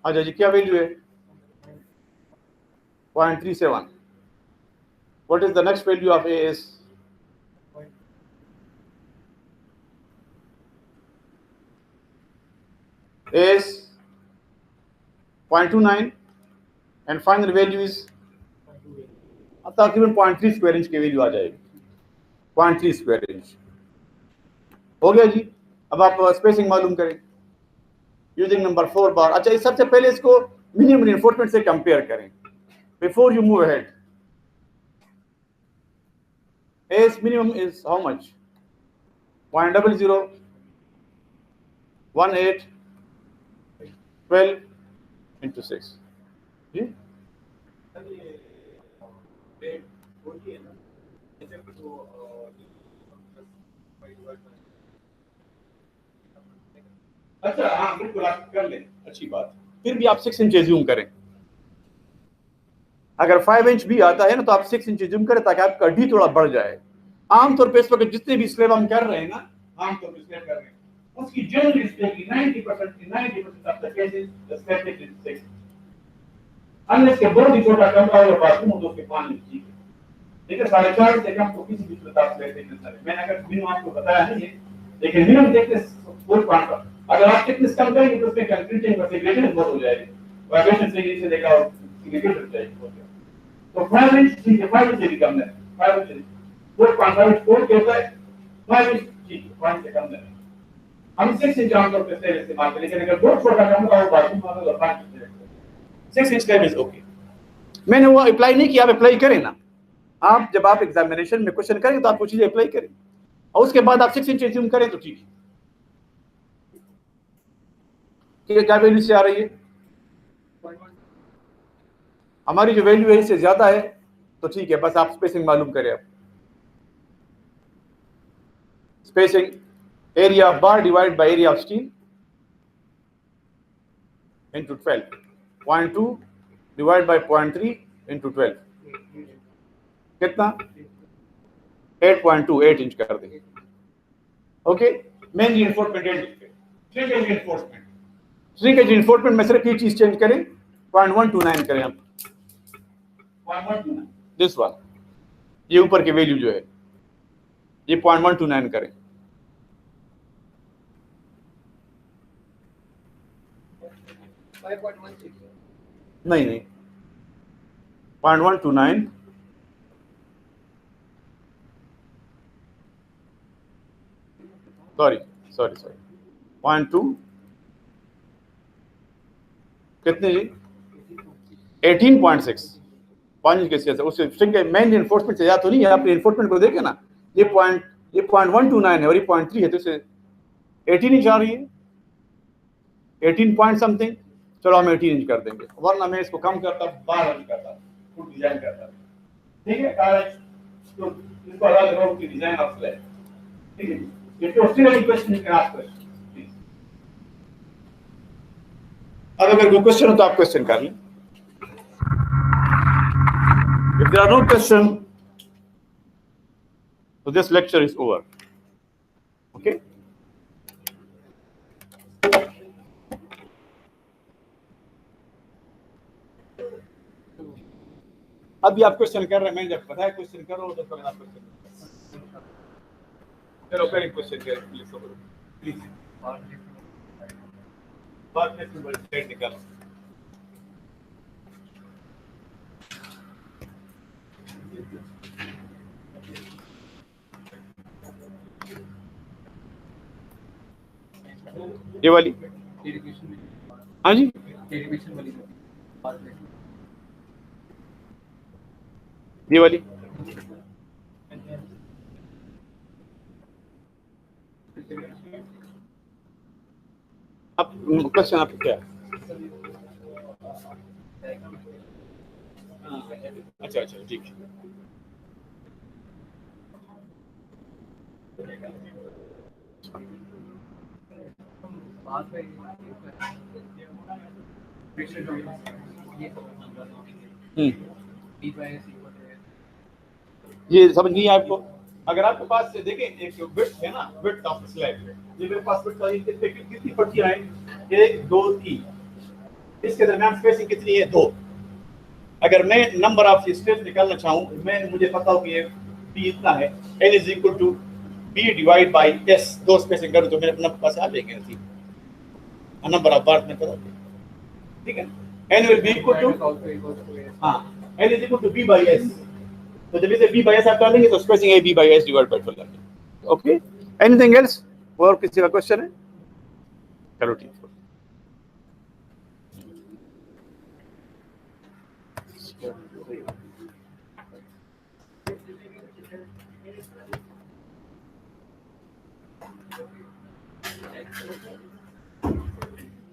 अच्छा जी, क्या वैल्यू है? 0.37। What is the next value of as? As 0.29 and final value is तकरीबन 0.3 स्क्वायर इंच की वैल्यू आ जाएगी, 0.3 स्क्वायर इंच। हो गया जी। अब आप स्पेसिंग मालूम करें यूजिंग नंबर 4 बार। अच्छा, इस सबसे पहले इसको मिनिमम रिइंफोर्समेंट से कंपेयर करें before you move ahead. S minimum is how much? 0.00 18 12 into 6 जी। अच्छा हाँ बिल्कुल, आप कर लें, अच्छी बात। फिर भी आप 6 इंच जूम करें। अगर 5 इंच भी आता है ना तो आप 6 इंच जूम करें ताकि आपका डी थोड़ा बढ़ जाए। आमतौर पर इस वक्त जितने भी स्लैब हम कर रहे हैं ना, आमतौर पर स्लैब कर रहे हैं, उसकी general spacing 90% of the cases the slab is 6 unless के बहुत ही छोटा कमरा हो बाथरूम हो तो उसके 5 इंच ठीक है। लेकिन 4.5 से कम तो किसी भी प्रकार से नहीं है। मैंने अगर मिनिमम आपको बताया नहीं है, लेकिन मिनिमम देखते फुल पॉइंट पर अगर आप थिकनेस कम करेंगे तो उसमें कंक्रीटिंग और सेग्रेगेशन बहुत हो जाएगी, वाइब्रेशन से नीचे देखा और सिग्निफिकेंट हो जाएगी। तो 5 इंच ठीक है, 5 इंच भी कम है, 5 इंच वो 0.4 के होता है 5 इंच, ठीक है, 5 से कम नहीं। हम 6 इंच आमतौर पर स्टेल इस्तेमाल करें, लेकिन अगर बहुत छोटा काम होगा वो बाथरूम में होगा 5 इंच 6 इंच का इज ओके। मैंने वो अप्लाई नहीं किया, आप अप्लाई करें ना। आप जब आप एग्जामिनेशन में क्वेश्चन करें तो आप वो चीजें अप्लाई करें और उसके बाद आप 6 इंच एज्यूम करें तो ठीक है। क्या वैल्यू से आ रही है? हमारी जो वैल्यू है इससे ज्यादा है तो ठीक है, बस आप स्पेसिंग मालूम करें। आप spacing area of bar divide by area of steel into 12, 0.2 divide by 0.3 into 12 कितना? 8.2, 8 इंच कर देंगे। Okay, main reinforcement and shrinkage reinforcement, shrinkage reinforcement में सिर्फ ये चीज चेंज करें, 0.129 करें आप, 0.129 दिस वन, ये ऊपर की वैल्यू जो है ये 0.129 करें। नहीं नहीं, 0.129 सॉरी 0.2 कितने जी? 18.6 5 इंच के उससे स्ट्रिंग के मेन रीइंफोर्समेंट से ज्यादा तो नहीं है। आप रीइंफोर्समेंट को देखें ना, ये 0.129 है और ये 0.3 है तो इसे 18 इंच आ रही है, 18 पॉइंट समथिंग। चलो हम 18 इंच कर देंगे, वरना मैं इसको कम करता 12 इंच करता, फुल डिजाइन करता। ठीक है, तो इसको अलग करो कि डिजाइन ऑफ स्लैब। ठीक है, ये तो स्टिल क्वेश्चन है, आप क्वेश्चन। अब अगर कोई क्वेश्चन हो तो आप क्वेश्चन कर लें। If there are no questions, so this lecture is over. Okay? अभी आप क्वेश्चन कर रहे हैं, मैंने जब बताया क्वेश्चन करो तो फिर आप क्वेश्चन चलो पहले क्वेश्चन करें प्लीज। प्लीज बात में बड़ी स्लाइड निकालो। ये वाली, हाँ जी, ये वाली अब क्वेश्चन आपका क्या है? अच्छा अच्छा ठीक है। ये समझ नहीं आपको? अगर आपके पास देखें एक विड्थ है ना, विड्थ ऑफ स्लैब, ये मेरे पास विड्थ है, कितनी पट्टियां हैं? 1 2 3, इसके दरमियान स्पेसिंग कितनी है? 2। अगर मैं नंबर ऑफ स्टेप्स निकालना चाहूं, मैं मुझे पता हो कि ये b इतना है, n is equal to b divide by s, 2 spacing करूं तो मेरे अपने पास आ जाएंगे ठीक, नंबर ऑफ बार में पता, ठीक है। n will be equal to, हां, n is equal to b by s, तो जब इसे b बाय s आप डालेंगे तो स्पेसिंग है b by s divide by 12। Okay, anything else? और किसी का क्वेश्चन है? चलो ठीक है।